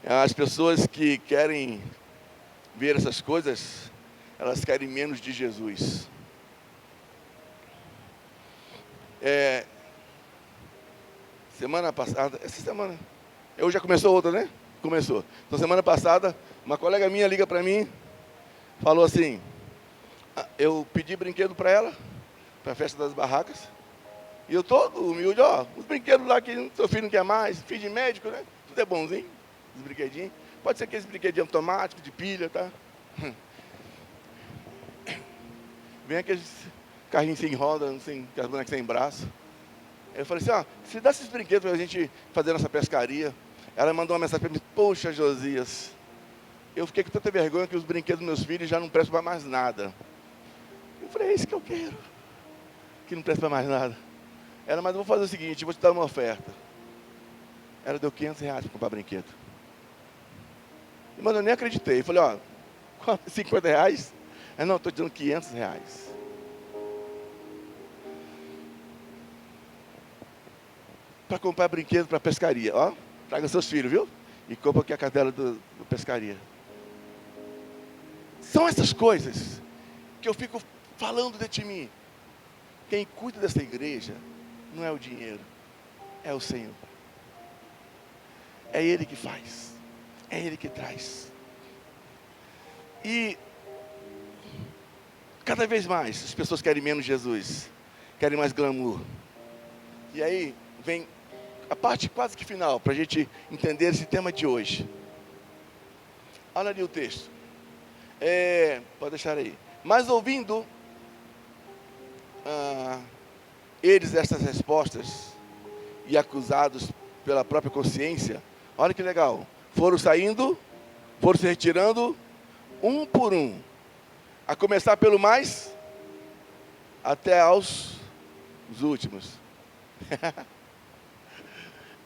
Speaker 1: as pessoas que querem ver essas coisas, elas querem menos de Jesus. Semana passada, essa semana, hoje já começou outra, né? Começou. Então semana passada, uma colega minha liga para mim, falou assim, eu pedi brinquedo para ela, para a festa das barracas, e eu todo humilde, ó, os brinquedos lá que seu filho não quer mais, filho de médico, né? Tudo é bonzinho, os brinquedinhos. Pode ser aqueles brinquedinhos automáticos, de pilha, tá? Vem aqueles carrinhos sem roda, aquelas bonecas sem braço. Eu falei assim, ó, se dá esses brinquedos para a gente fazer nossa pescaria. Ela mandou uma mensagem para mim, poxa, Josias, eu fiquei com tanta vergonha que os brinquedos dos meus filhos já não prestam para mais nada. Eu falei, é isso que eu quero, que não presta para mais nada. Ela, mas eu vou fazer o seguinte, eu vou te dar uma oferta. Ela deu R$500 para comprar brinquedo. Mas eu nem acreditei. Eu falei, ó, R$50? Ela, não, estou te dando R$500. Para comprar brinquedo para pescaria, ó. Traga seus filhos, viu? E compra aqui a cadela do pescaria. São essas coisas que eu fico falando dentro de mim. Quem cuida dessa igreja não é o dinheiro, é o Senhor. É Ele que faz, é Ele que traz. E cada vez mais as pessoas querem menos Jesus, querem mais glamour. E aí vem a parte quase que final, para a gente entender esse tema de hoje. Olha ali o texto. Pode deixar aí. Mas ouvindo eles essas respostas e acusados pela própria consciência, olha que legal. Foram saindo, foram se retirando, um por um. A começar pelo mais, até aos os últimos.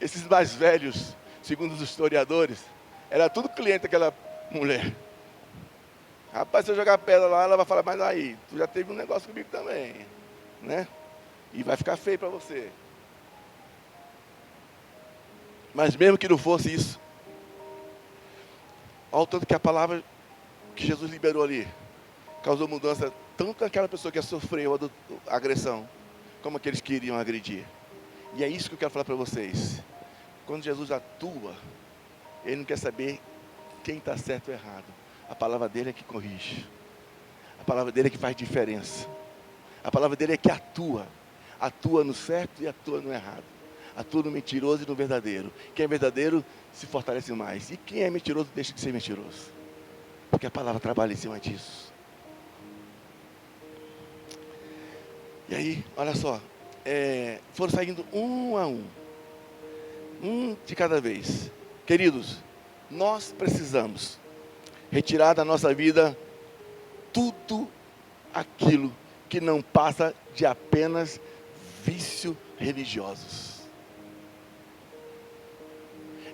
Speaker 1: Esses mais velhos, segundo os historiadores, era tudo cliente daquela mulher. Rapaz, se eu jogar pedra lá, ela vai falar, mas aí, tu já teve um negócio comigo também, né? E vai ficar feio para você. Mas mesmo que não fosse isso, olha o tanto que a palavra que Jesus liberou ali, causou mudança, tanto naquela pessoa que sofreu a agressão, como aqueles que iriam agredir. E é isso que eu quero falar para vocês. Quando Jesus atua, Ele não quer saber quem está certo ou errado. A palavra dele é que corrige. A palavra dele é que faz diferença. A palavra dele é que atua. Atua no certo e atua no errado. Atua no mentiroso e no verdadeiro. Quem é verdadeiro se fortalece mais. E quem é mentiroso deixa de ser mentiroso. Porque a palavra trabalha em cima disso. E aí, olha só. Foram saindo um a um. Um de cada vez. Queridos, nós precisamos retirar da nossa vida tudo aquilo que não passa de apenas vícios religiosos.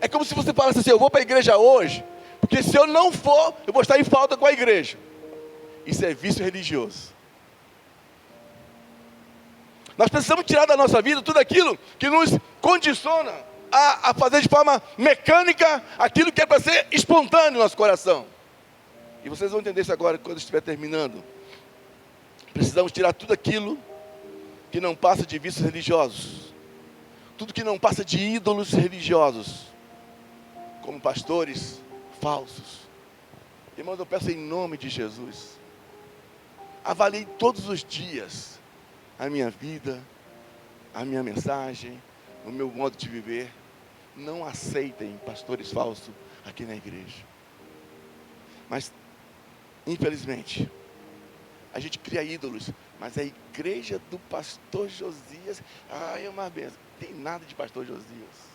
Speaker 1: É como se você falasse assim, eu vou para a igreja hoje, porque se eu não for, eu vou estar em falta com a igreja. Isso é vício religioso. Nós precisamos tirar da nossa vida tudo aquilo que nos condiciona a fazer de forma mecânica aquilo que é para ser espontâneo no nosso coração. E vocês vão entender isso agora quando estiver terminando. Precisamos tirar tudo aquilo que não passa de vícios religiosos. Tudo que não passa de ídolos religiosos. Como pastores falsos. Irmãos, eu peço em nome de Jesus. Avalie todos os dias a minha vida, a minha mensagem, o meu modo de viver. Não aceitem pastores falsos aqui na igreja. Mas, infelizmente, a gente cria ídolos. Mas a igreja do pastor Josias, é uma benção. Não tem nada de pastor Josias.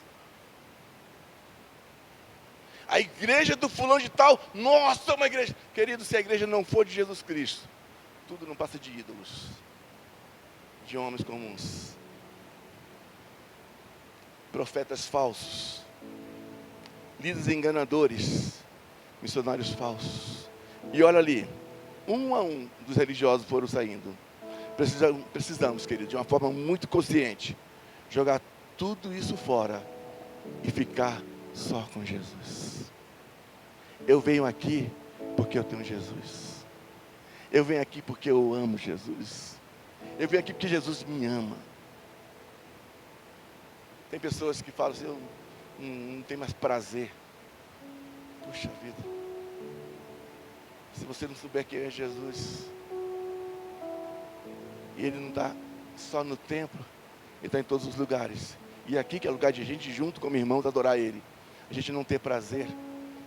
Speaker 1: A igreja do fulano de tal, nossa, uma igreja. Querido, se a igreja não for de Jesus Cristo, tudo não passa de ídolos, de homens comuns, profetas falsos, líderes enganadores, missionários falsos. E olha ali, um a um dos religiosos foram saindo. Precisamos, querido, de uma forma muito consciente, jogar tudo isso fora e ficar só com Jesus. Eu venho aqui porque eu tenho Jesus. Eu venho aqui porque eu amo Jesus. Eu venho aqui porque Jesus me ama. Tem pessoas que falam assim, eu não tenho mais prazer. Puxa vida. Se você não souber quem é Jesus, e Ele não está só no templo, Ele está em todos os lugares. E aqui que é lugar de gente junto como irmãos adorar Ele. A gente não ter prazer,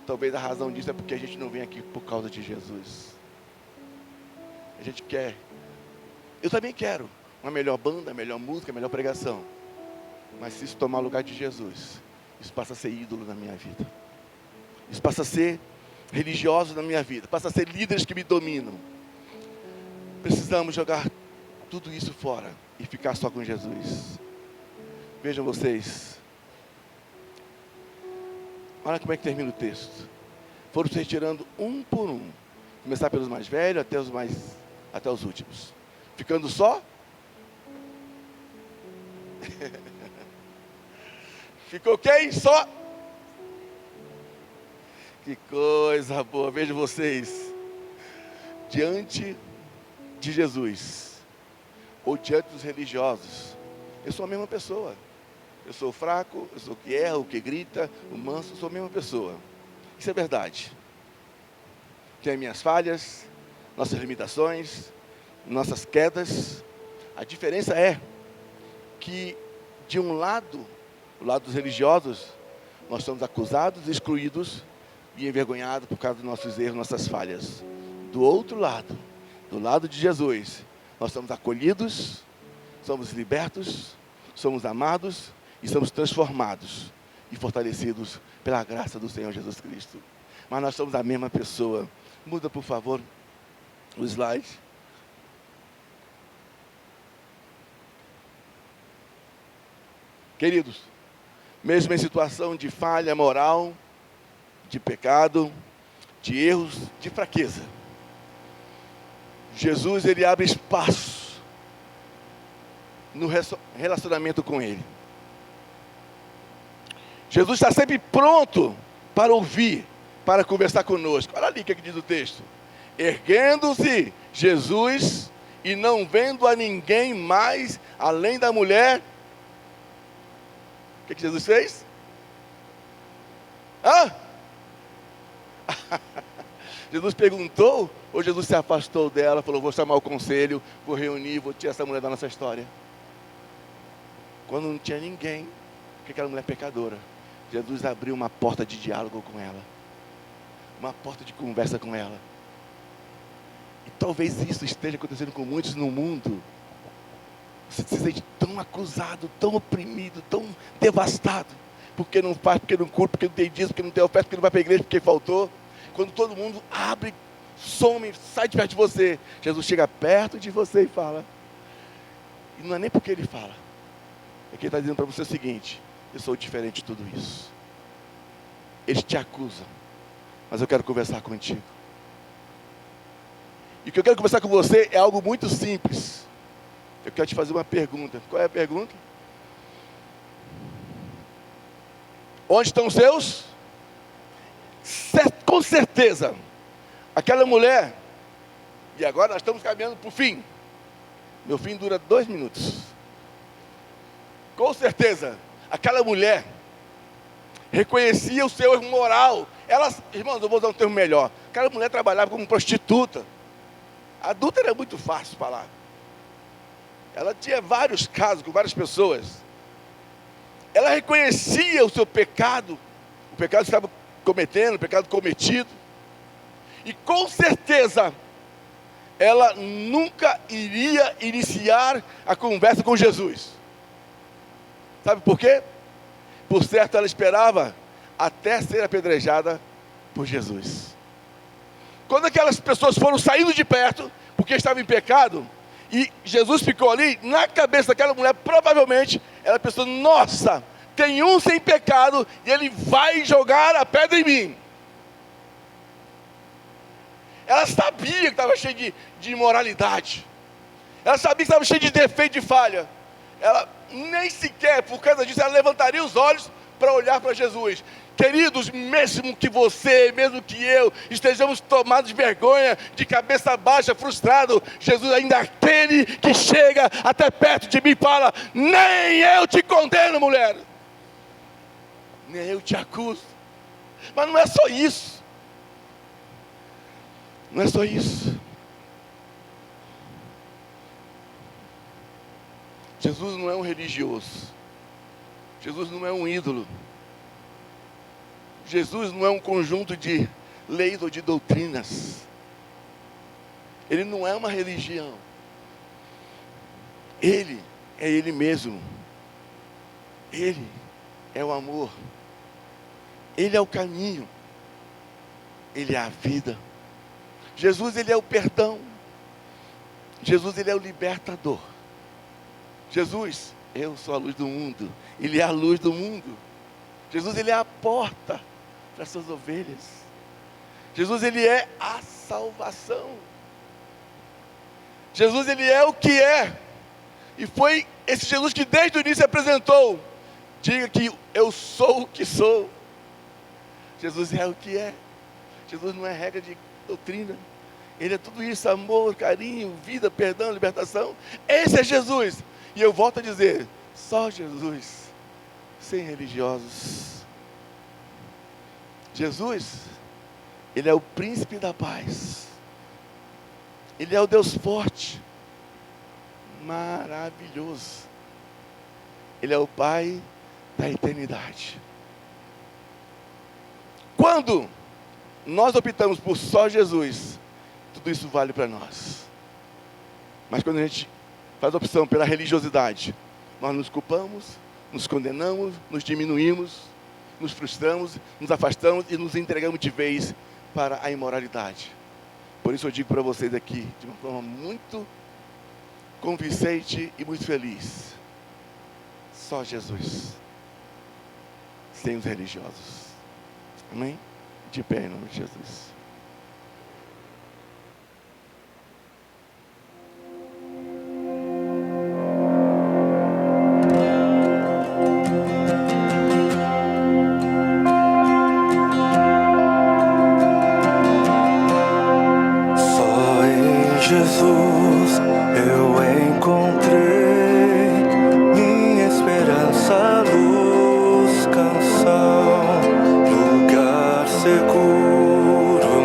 Speaker 1: talvez a razão disso é porque a gente não vem aqui por causa de Jesus. A gente quer, eu também quero uma melhor banda, melhor música, melhor pregação. Mas se isso tomar lugar de Jesus, isso passa a ser ídolo na minha vida. Isso passa a ser religioso na minha vida, passa a ser líderes que me dominam. Precisamos jogar tudo isso fora e ficar só com Jesus. Vejam vocês. Olha como é que termina o texto. Foram se retirando um por um. Começar pelos mais velhos até os últimos. Ficando só. Ficou quem? Só. Que coisa boa. Vejam vocês. Diante de Jesus. Ou diante dos religiosos. Eu sou a mesma pessoa. Eu sou o fraco, eu sou o que erra, o que grita, o manso, eu sou a mesma pessoa. Isso é verdade. Tenho minhas falhas, nossas limitações, nossas quedas. A diferença é que, de um lado, o lado dos religiosos, nós somos acusados, excluídos e envergonhados por causa dos nossos erros, nossas falhas. Do outro lado, do lado de Jesus, nós somos acolhidos, somos libertos, somos amados e somos transformados e fortalecidos pela graça do Senhor Jesus Cristo. Mas nós somos a mesma pessoa. Muda, por favor, o slide. Queridos, mesmo em situação de falha moral, de pecado, de erros, de fraqueza, Jesus, Ele abre espaço no relacionamento com Ele. Jesus está sempre pronto para ouvir, para conversar conosco. Olha ali o que diz o texto. Erguendo-se Jesus e não vendo a ninguém mais além da mulher. O que Jesus fez? Jesus perguntou, ou Jesus se afastou dela, falou, vou chamar o conselho, vou reunir, vou tirar essa mulher da nossa história. Quando não tinha ninguém, porque aquela mulher pecadora, Jesus abriu uma porta de diálogo com ela. Uma porta de conversa com ela. E talvez isso esteja acontecendo com muitos no mundo. Você se sente tão acusado, tão oprimido, tão devastado. Porque não faz, porque não curte, porque não tem dízimo, porque não tem oferta, porque não vai para a igreja, porque faltou. Quando todo mundo abre, some, sai de perto de você. Jesus chega perto de você e fala. E não é nem porque Ele fala. É que Ele está dizendo para você o seguinte. Eu sou diferente de tudo isso. Eles te acusam. Mas eu quero conversar contigo. E o que eu quero conversar com você é algo muito simples. Eu quero te fazer uma pergunta. Qual é a pergunta? Onde estão os seus? Com certeza, aquela mulher, e agora nós estamos caminhando para o fim. Meu fim dura 2 minutos. Com certeza, aquela mulher reconhecia o seu erro moral. Irmãos, eu vou usar um termo melhor. Aquela mulher trabalhava como prostituta. Adulta era muito fácil falar. Ela tinha vários casos com várias pessoas. Ela reconhecia o seu pecado, o pecado que estava cometendo, o pecado cometido. E com certeza, ela nunca iria iniciar a conversa com Jesus. Sabe por quê? Por certo, ela esperava até ser apedrejada por Jesus. Quando aquelas pessoas foram saindo de perto, porque estavam em pecado, e Jesus ficou ali, na cabeça daquela mulher, provavelmente, ela pensou, nossa, tem um sem pecado, e ele vai jogar a pedra em mim. Ela sabia que estava cheia de imoralidade. Ela sabia que estava cheia de defeito, de falha. Ela nem sequer, por causa disso, ela levantaria os olhos para olhar para Jesus. Queridos, mesmo que você, mesmo que eu, estejamos tomados de vergonha, de cabeça baixa, frustrado, Jesus ainda é aquele que chega até perto de mim e fala, nem eu te condeno, mulher. Nem eu te acuso. Mas não é só isso. Não é só isso. Jesus não é um religioso. Jesus não é um ídolo. Jesus não é um conjunto de leis ou de doutrinas. Ele não é uma religião. Ele é Ele mesmo. Ele é o amor. Ele é o caminho. Ele é a vida. Jesus, Ele é o perdão. Jesus, Ele é o libertador. Jesus, eu sou a luz do mundo. Ele é a luz do mundo. Jesus, Ele é a porta para as suas ovelhas. Jesus, Ele é a salvação. Jesus, Ele é o que é. E foi esse Jesus que desde o início apresentou. Diga que eu sou o que sou. Jesus é o que é. Jesus não é regra de doutrina. Ele é tudo isso, amor, carinho, vida, perdão, libertação. Esse é Jesus. E eu volto a dizer, só Jesus, sem religiosos. Jesus, Ele é o príncipe da paz. Ele é o Deus forte, maravilhoso. Ele é o Pai da eternidade. Quando nós optamos por só Jesus, tudo isso vale para nós. Mas quando a gente faz opção pela religiosidade, nós nos culpamos, nos condenamos, nos diminuímos, nos frustramos, nos afastamos e nos entregamos de vez para a imoralidade. Por isso eu digo para vocês aqui, de uma forma muito convincente e muito feliz, só Jesus, sem os religiosos. Amém? De pé em nome de Jesus.
Speaker 6: Só em Jesus eu encontrei minha esperança, luz, canção, lugar seguro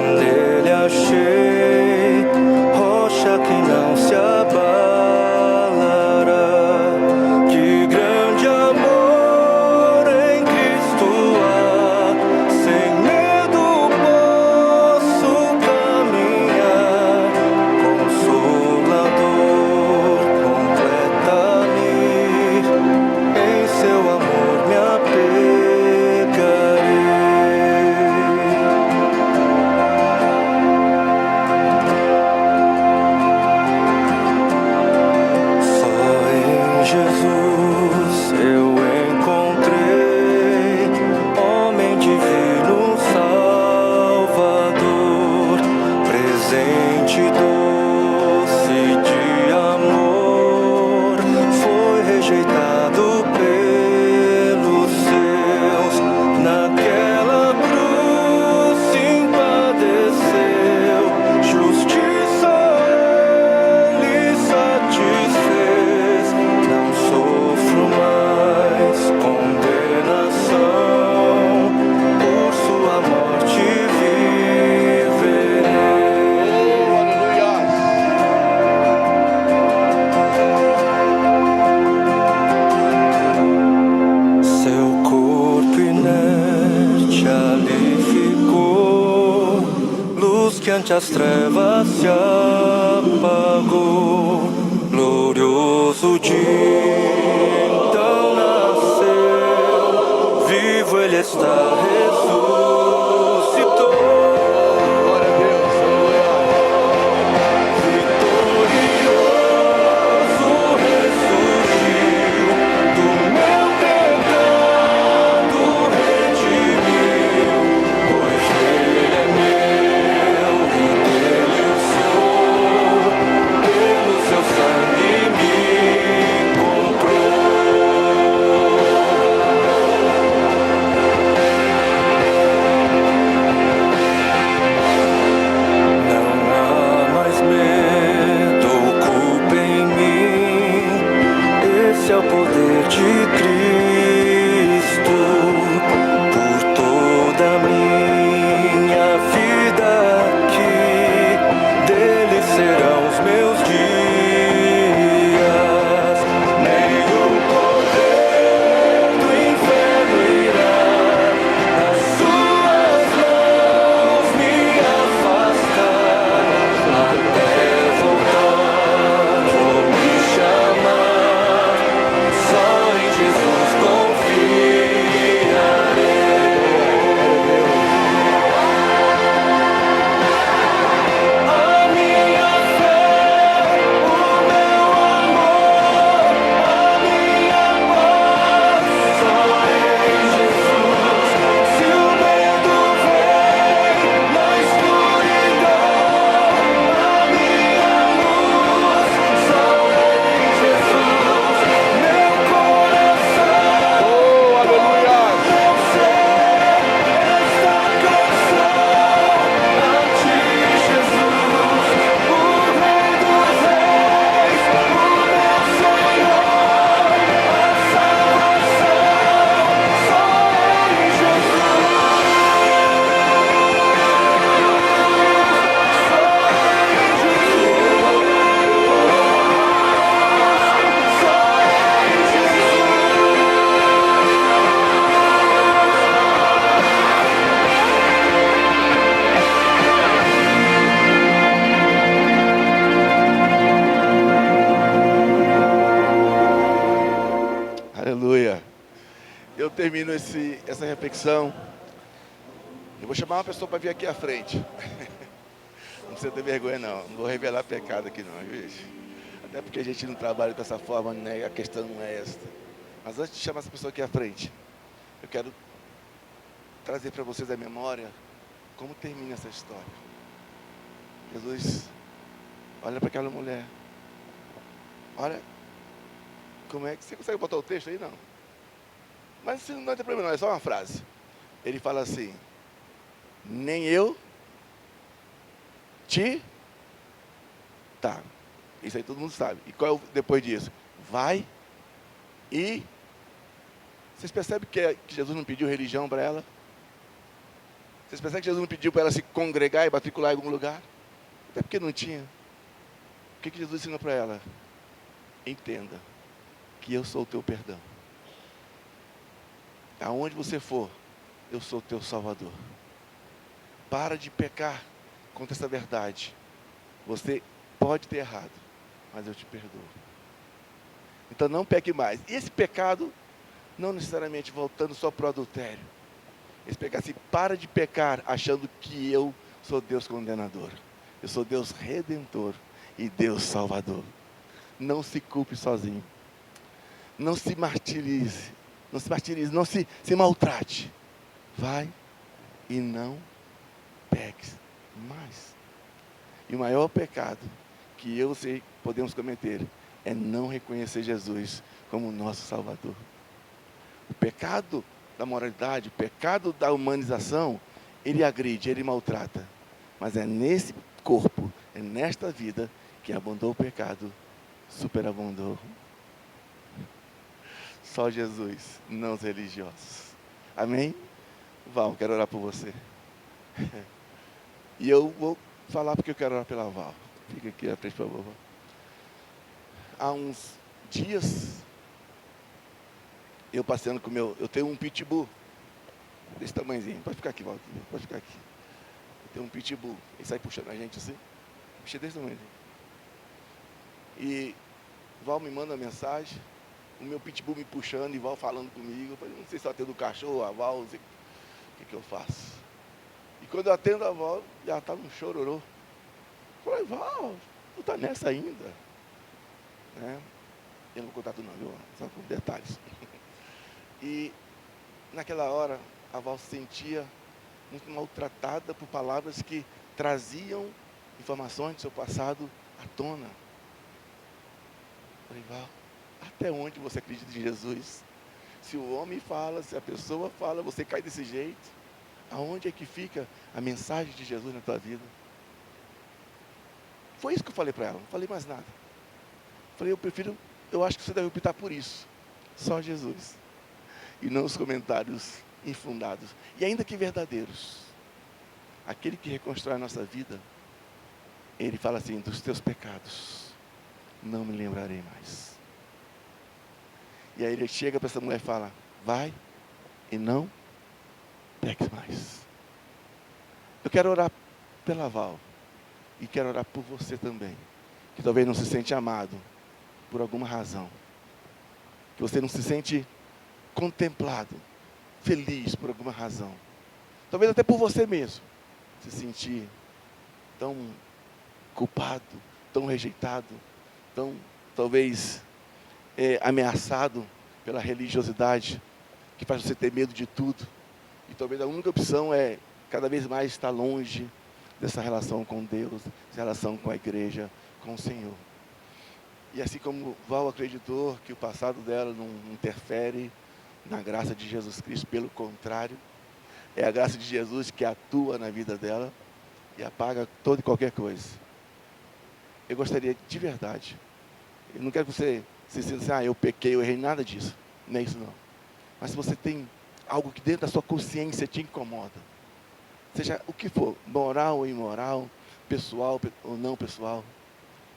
Speaker 6: noite as trevas se apagou, glorioso dia então nasceu, vivo ele está, ressuscitou.
Speaker 1: Glória a Deus, aleluia.
Speaker 6: Vitorioso ressurgiu, do meu pecado redimiu, pois ele é meu e dele eu sou, pelo seu sangue me comprou. Não há mais medo, culpa em mim. Esse é o poder de Cristo por toda a minha vida aqui. Dele serão os meus dias. Nenhum poder do inferno irá das suas mãos me afastar. Até voltar vou me chamar, só em Jesus confiarei. A minha fé, o meu amor, a minha paz, só em Jesus. Se o medo vem na escuridão, a minha luz, só em Jesus. Meu coração,
Speaker 1: Oh, aleluia.
Speaker 6: meu ser, esta canção a ti, Jesus, o Rei dos Reis, o meu Senhor, a salvação, só em
Speaker 1: Aleluia. Eu termino essa reflexão. Eu vou chamar uma pessoa para vir aqui à frente. Não precisa ter vergonha, não. Não vou revelar pecado aqui, não, viu? Até porque a gente não trabalha dessa forma, né? A questão não é esta. Mas antes de chamar essa pessoa aqui à frente, eu quero trazer para vocês a memória como termina essa história. Jesus olha para aquela mulher. Olha, como é que você consegue botar o texto aí? Não. Mas isso não tem problema, não, é só uma frase. Ele fala assim: nem eu te. Tá, isso aí todo mundo sabe. E qual é o depois disso? Vai e. Vocês percebem que Jesus não pediu religião para ela? Vocês percebem que Jesus não pediu para ela se congregar e matricular em algum lugar? Até porque não tinha. O que Jesus ensinou para ela? Entenda que eu sou o teu perdão. Aonde você for, eu sou o teu Salvador. Para de pecar contra essa verdade. Você pode ter errado, mas eu te perdoo. Então não peque mais. E esse pecado, não necessariamente voltando só para o adultério. Esse pecado assim, para de pecar achando que eu sou Deus condenador. Eu sou Deus redentor e Deus salvador. Não se culpe sozinho. Não se martirize. Não se martirize, não se maltrate. Vai e não peques mais. E o maior pecado que eu e você podemos cometer é não reconhecer Jesus como nosso Salvador. O pecado da moralidade, o pecado da humanização, ele agride, ele maltrata. Mas é nesse corpo, é nesta vida que abundou o pecado, superabundou. Só Jesus, não os religiosos. Amém? Val, quero orar por você. E eu vou falar porque eu quero orar pela Val. Fica aqui à frente, por favor. Há uns dias, eu passeando com eu tenho um pitbull, desse tamanhozinho. Pode ficar aqui, Val, pode ficar aqui. Eu tem um pitbull, ele sai puxando a gente assim, bicho desse tamanho. E Val me manda mensagem, o meu pitbull me puxando e Val falando comigo. Eu falei, não sei se eu atendo o cachorro, a Val, não sei o que eu faço. E quando eu atendo a Val, já está num chororô. Eu falei, Val, tu tá nessa ainda? Né? Eu não vou contar tudo não, viu? Só com detalhes. E naquela hora, a Val se sentia muito maltratada por palavras que traziam informações do seu passado à tona. Falei, Val, até onde você acredita em Jesus? Se o homem fala, se a pessoa fala, você cai desse jeito. Aonde é que fica a mensagem de Jesus na tua vida? Foi isso que eu falei para ela, não falei mais nada. Falei, eu acho que você deve optar por isso. Só Jesus. E não os comentários infundados. E ainda que verdadeiros. Aquele que reconstrói a nossa vida, ele fala assim, dos teus pecados não me lembrarei mais. E aí ele chega para essa mulher e fala, vai e não peques mais. Eu quero orar pela Val. E quero orar por você também. Que talvez não se sente amado por alguma razão. Que você não se sente contemplado, feliz por alguma razão. Talvez até por você mesmo. Se sentir tão culpado, tão rejeitado, tão, talvez, ameaçado pela religiosidade, que faz você ter medo de tudo. E talvez a única opção é cada vez mais estar longe dessa relação com Deus, dessa relação com a igreja, com o Senhor. E assim como Val acreditou que o passado dela não interfere na graça de Jesus Cristo, pelo contrário, é a graça de Jesus que atua na vida dela e apaga toda e qualquer coisa. Eu gostaria de verdade, eu não quero que você se sinta assim, eu pequei, eu errei, nada disso, não é isso não. Mas se você tem algo que dentro da sua consciência te incomoda, seja o que for, moral ou imoral, pessoal ou não pessoal,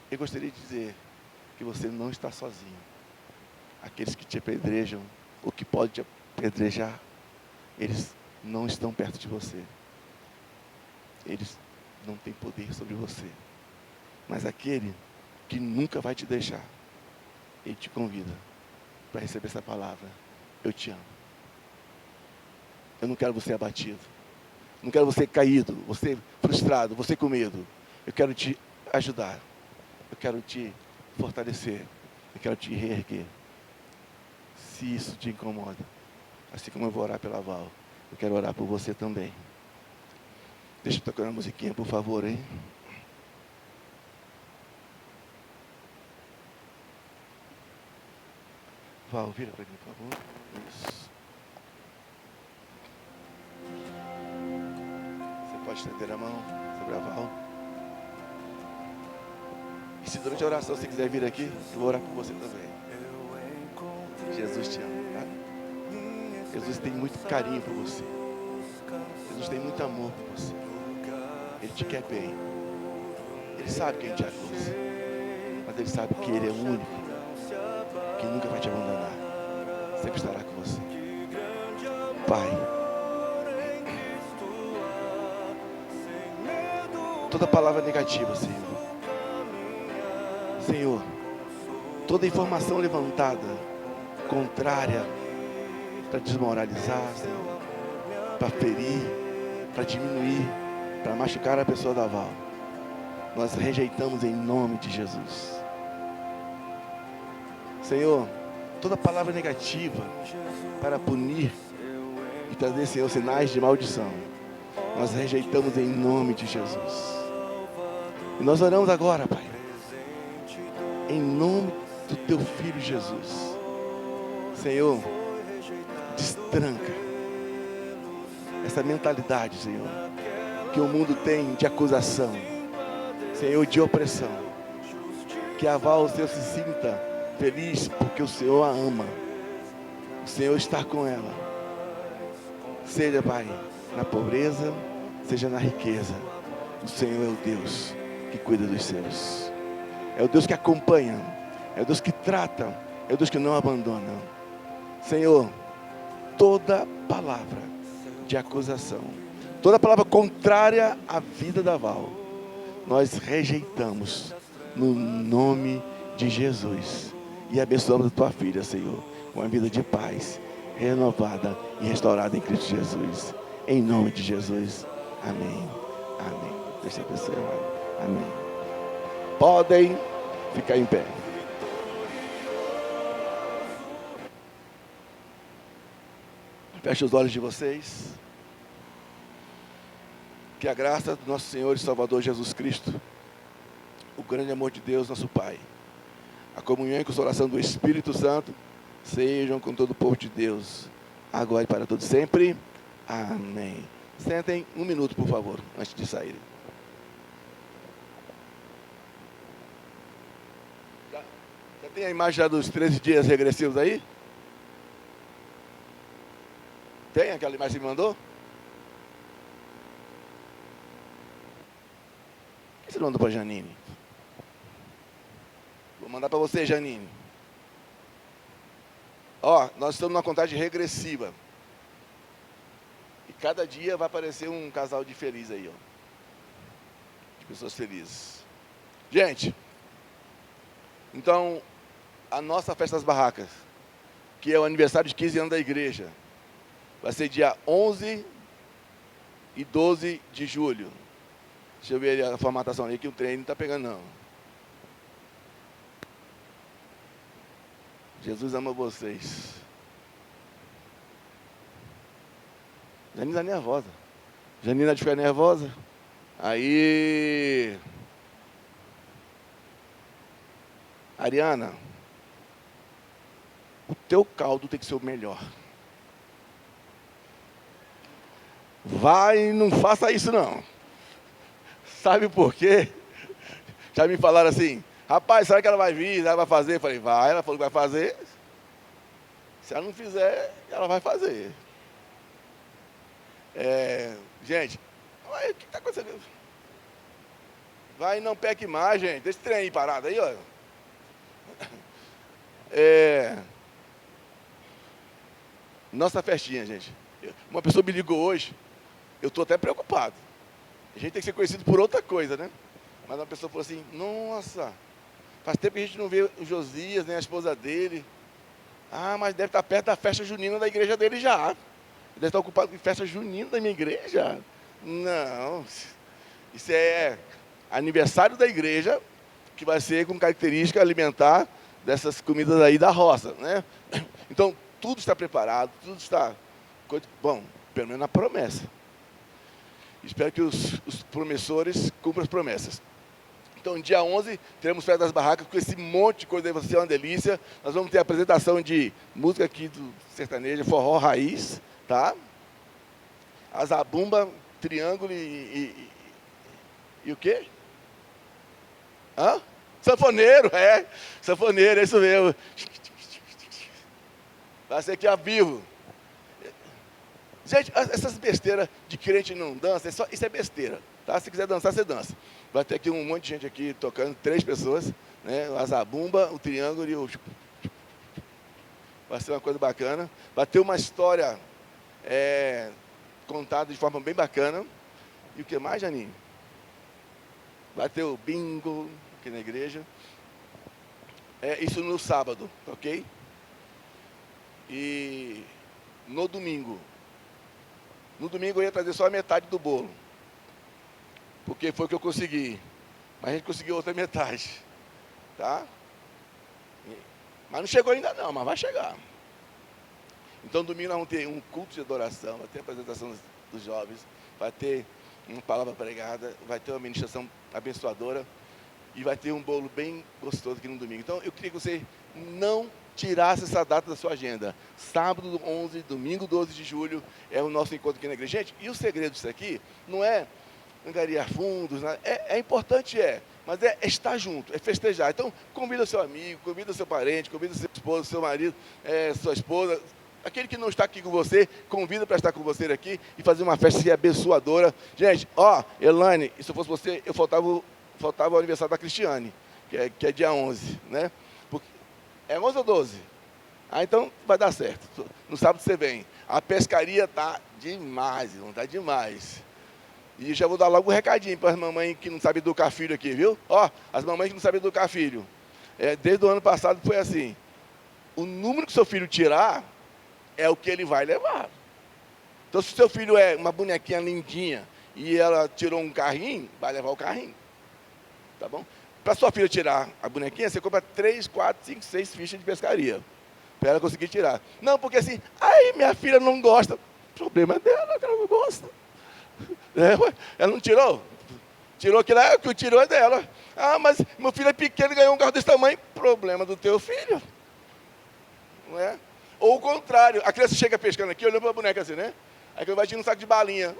Speaker 1: eu gostaria de dizer que você não está sozinho. Aqueles que te apedrejam, ou que podem te apedrejar, eles não estão perto de você. Eles não têm poder sobre você. Mas aquele que nunca vai te deixar, ele te convida para receber essa palavra. Eu te amo. Eu não quero você abatido. Não quero você caído, você frustrado, você com medo. Eu quero te ajudar. Eu quero te fortalecer. Eu quero te reerguer. Se isso te incomoda, assim como eu vou orar pela Val, eu quero orar por você também. Deixa eu tocar uma musiquinha, por favor, hein? Val, vira para mim, por favor. Isso. Você pode estender a mão sobre a Val. E se durante a oração você quiser vir aqui, eu vou orar por você também. Jesus te ama, tá? Jesus tem muito carinho por você. Jesus tem muito amor por você. Ele te quer bem. Ele sabe que a gente é coisa. Mas ele sabe que ele é o único que nunca vai te abandonar. Sempre estará com você. Pai, toda palavra negativa, Senhor, toda informação levantada contrária para desmoralizar, Senhor, para ferir, para diminuir, para machucar a pessoa da Val, nós rejeitamos em nome de Jesus. Senhor, toda palavra negativa para punir e trazer, Senhor, sinais de maldição, nós rejeitamos em nome de Jesus. E nós oramos agora, Pai, em nome do Teu Filho Jesus. Senhor, destranca essa mentalidade, Senhor, que o mundo tem de acusação, Senhor, de opressão. Que a Val, Senhor, se sinta feliz porque o Senhor a ama. O Senhor está com ela. Seja, Pai, na pobreza, seja na riqueza. O Senhor é o Deus que cuida dos seus. É o Deus que acompanha. É o Deus que trata. É o Deus que não abandona. Senhor, toda palavra de acusação, Toda palavra contrária à vida da Val, nós rejeitamos no nome de Jesus. E abençoamos a tua filha, Senhor, com uma vida de paz, renovada e restaurada em Cristo Jesus. Em nome de Jesus. Amém. Amém. Deus te abençoe, amado. Amém. Podem ficar em pé. Feche os olhos de vocês. Que a graça do nosso Senhor e Salvador Jesus Cristo, o grande amor de Deus, nosso Pai, a comunhão e consolação do Espírito Santo, sejam com todo o povo de Deus, agora e para todos sempre. Amém. Sentem 1 minuto, por favor, antes de saírem. Já tem a imagem já dos 13 dias regressivos aí? Tem aquela imagem que você me mandou? Por que você não mandou para a Janine? Vou mandar para você, Janine. Ó, nós estamos numa contagem regressiva. E cada dia vai aparecer um casal de feliz aí, ó. De pessoas felizes. Gente, então, a nossa festa das barracas, que é o aniversário de 15 anos da igreja, vai ser dia 11 e 12 de julho. Deixa eu ver a formatação ali, que o trem não está pegando, não. Jesus ama vocês. Janine está nervosa. Janine de ficar nervosa. Aí... Ariana, o teu caldo tem que ser o melhor. Vai, não faça isso não. Sabe por quê? Já me falaram assim, rapaz, será que ela vai vir, ela vai fazer? Eu falei, vai, ela falou que vai fazer. Se ela não fizer, ela vai fazer. Gente, o que está acontecendo? Vai e não peque mais, gente. Deixa esse trem aí parado aí, ó. Nossa festinha, gente. Uma pessoa me ligou hoje, eu estou até preocupado. A gente tem que ser conhecido por outra coisa, né? Mas uma pessoa falou assim, nossa, faz tempo que a gente não vê o Josias, nem a esposa dele. Ah, mas deve estar perto da festa junina da igreja dele já. Deve estar ocupado com festa junina da minha igreja. Não, isso é aniversário da igreja, que vai ser com característica alimentar dessas comidas aí da roça, né? Então, tudo está preparado, tudo está... Bom, pelo menos na promessa. Espero que os promissores cumpram as promessas. Então, dia 11, teremos Festa das Barracas, com esse monte de coisa aí, vai ser uma delícia. Nós vamos ter a apresentação de música aqui do sertanejo, forró raiz, tá? A zabumba, triângulo e o quê? Hã? Sanfoneiro, sanfoneiro, é isso mesmo. Vai ser aqui ao vivo. Gente, essas besteiras de crente não dança, isso é besteira, tá? Se quiser dançar, você dança. Vai ter aqui um monte de gente aqui tocando, 3 pessoas, né? A zabumba, o triângulo e o... Vai ser uma coisa bacana. Vai ter uma história contada de forma bem bacana. E o que mais, Janine? Vai ter o bingo aqui na igreja. Isso no sábado, ok? E no domingo eu ia trazer só a metade do bolo, porque foi o que eu consegui, mas a gente conseguiu outra metade, tá? Mas não chegou ainda não, mas vai chegar. Então domingo nós vamos ter um culto de adoração, vai ter a apresentação dos jovens, vai ter uma palavra pregada, vai ter uma ministração abençoadora e vai ter um bolo bem gostoso aqui no domingo. Então eu queria que você não tirasse essa data da sua agenda. Sábado 11, domingo 12 de julho é o nosso encontro aqui na igreja. Gente, e o segredo disso aqui não é angariar fundos, né? É importante, mas é estar junto, é festejar. Então, convida o seu amigo, convida o seu parente, convida o seu esposo, seu marido, sua esposa, aquele que não está aqui com você, convida para estar com você aqui e fazer uma festa que é abençoadora. Gente, Elaine, se eu fosse você, faltava o aniversário da Cristiane, que é dia 11, né? É 11 ou 12? Então vai dar certo. No sábado você vem. A pescaria tá demais, irmão, tá demais. E já vou dar logo um recadinho para as mamães que não sabem educar filho aqui, viu? Ó, as mamães que não sabem educar filho. Desde o ano passado foi assim. O número que seu filho tirar é o que ele vai levar. Então, se seu filho é uma bonequinha lindinha e ela tirou um carrinho, vai levar o carrinho. Tá bom? Para sua filha tirar a bonequinha, você compra 3, 4, 5, 6 fichas de pescaria. Para ela conseguir tirar. Não, porque assim, aí minha filha não gosta. O problema é dela, que ela não gosta. Ela não tirou? Tirou aquilo lá, o que tirou é dela. Ah, mas meu filho é pequeno e ganhou um carro desse tamanho. Problema do teu filho. Não é? Ou o contrário, a criança chega pescando aqui, olhando para a boneca assim, né? Aí que vai tirar um saco de balinha.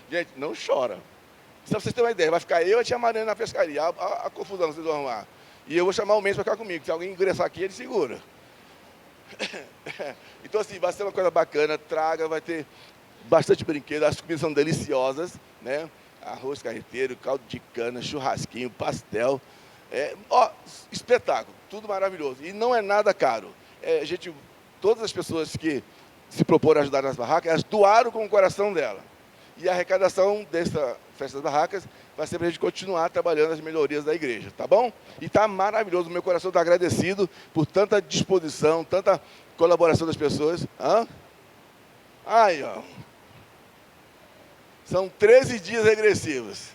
Speaker 1: Gente, não chora. Só para vocês terem uma ideia, vai ficar eu e a tia Mariana na pescaria. A confusão que vocês vão arrumar. E eu vou chamar o mês para ficar comigo. Se alguém ingressar aqui, ele segura. Então assim, vai ser uma coisa bacana, traga, vai ter bastante brinquedo, as comidas são deliciosas, né? Arroz carreteiro, caldo de cana, churrasquinho, pastel. Espetáculo, tudo maravilhoso. E não é nada caro. Todas as pessoas que se proporam a ajudar nas barracas, elas doaram com o coração dela. E a arrecadação dessa festa das barracas vai ser para a gente continuar trabalhando as melhorias da igreja, tá bom? E está maravilhoso, meu coração está agradecido por tanta disposição, tanta colaboração das pessoas. Aí, ó. São 13 dias regressivos.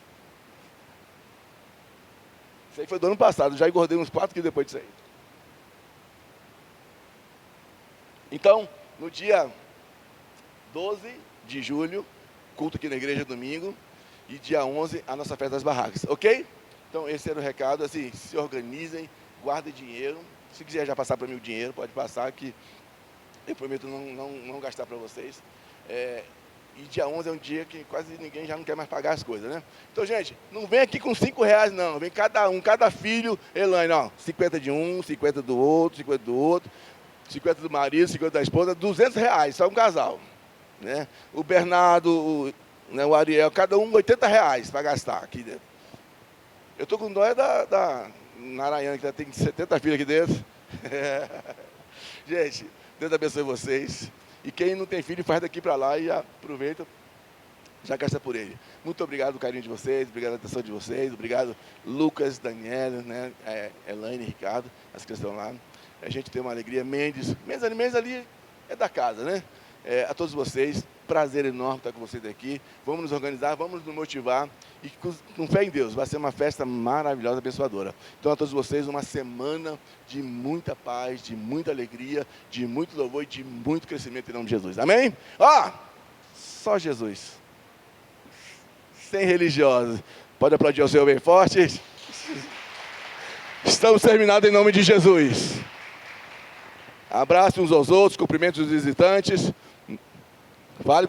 Speaker 1: Isso aí foi do ano passado, já engordei uns 4 quilos depois disso aí. Então, no dia 12 de julho, culto aqui na igreja domingo, e dia 11, a nossa festa das barracas, ok? Então, esse era o recado, assim, se organizem, guardem dinheiro. Se quiser já passar para mim o dinheiro, pode passar, que eu prometo não gastar para vocês. E dia 11 é um dia que quase ninguém já não quer mais pagar as coisas, né? Então, gente, não vem aqui com R$5, não. Vem cada filho, Elaine, ó, 50 de um, 50 do outro, 50 do outro, 50 do marido, 50 da esposa, R$200, só um casal. Né? O Bernardo, o Ariel, cada um R$80 para gastar aqui dentro. Eu estou com dó da Narayana, que tem 70 filhos aqui dentro. Gente, Deus abençoe vocês. E quem não tem filho, faz daqui para lá e aproveita, já gasta por ele. Muito obrigado pelo carinho de vocês, obrigado pela atenção de vocês, obrigado Lucas, Daniela, né, Elaine, Ricardo, as que estão lá. A gente tem uma alegria. Mendes ali é da casa, né? A todos vocês, prazer enorme estar com vocês aqui. Vamos nos organizar, vamos nos motivar e com fé em Deus, vai ser uma festa maravilhosa, abençoadora. Então a todos vocês, uma semana de muita paz, de muita alegria, de muito louvor e de muito crescimento em nome de Jesus. Amém? Só Jesus. Sem religiosos. Pode aplaudir o Senhor bem forte. Estamos terminados em nome de Jesus. Abraço uns aos outros, cumprimentos os visitantes. Fale.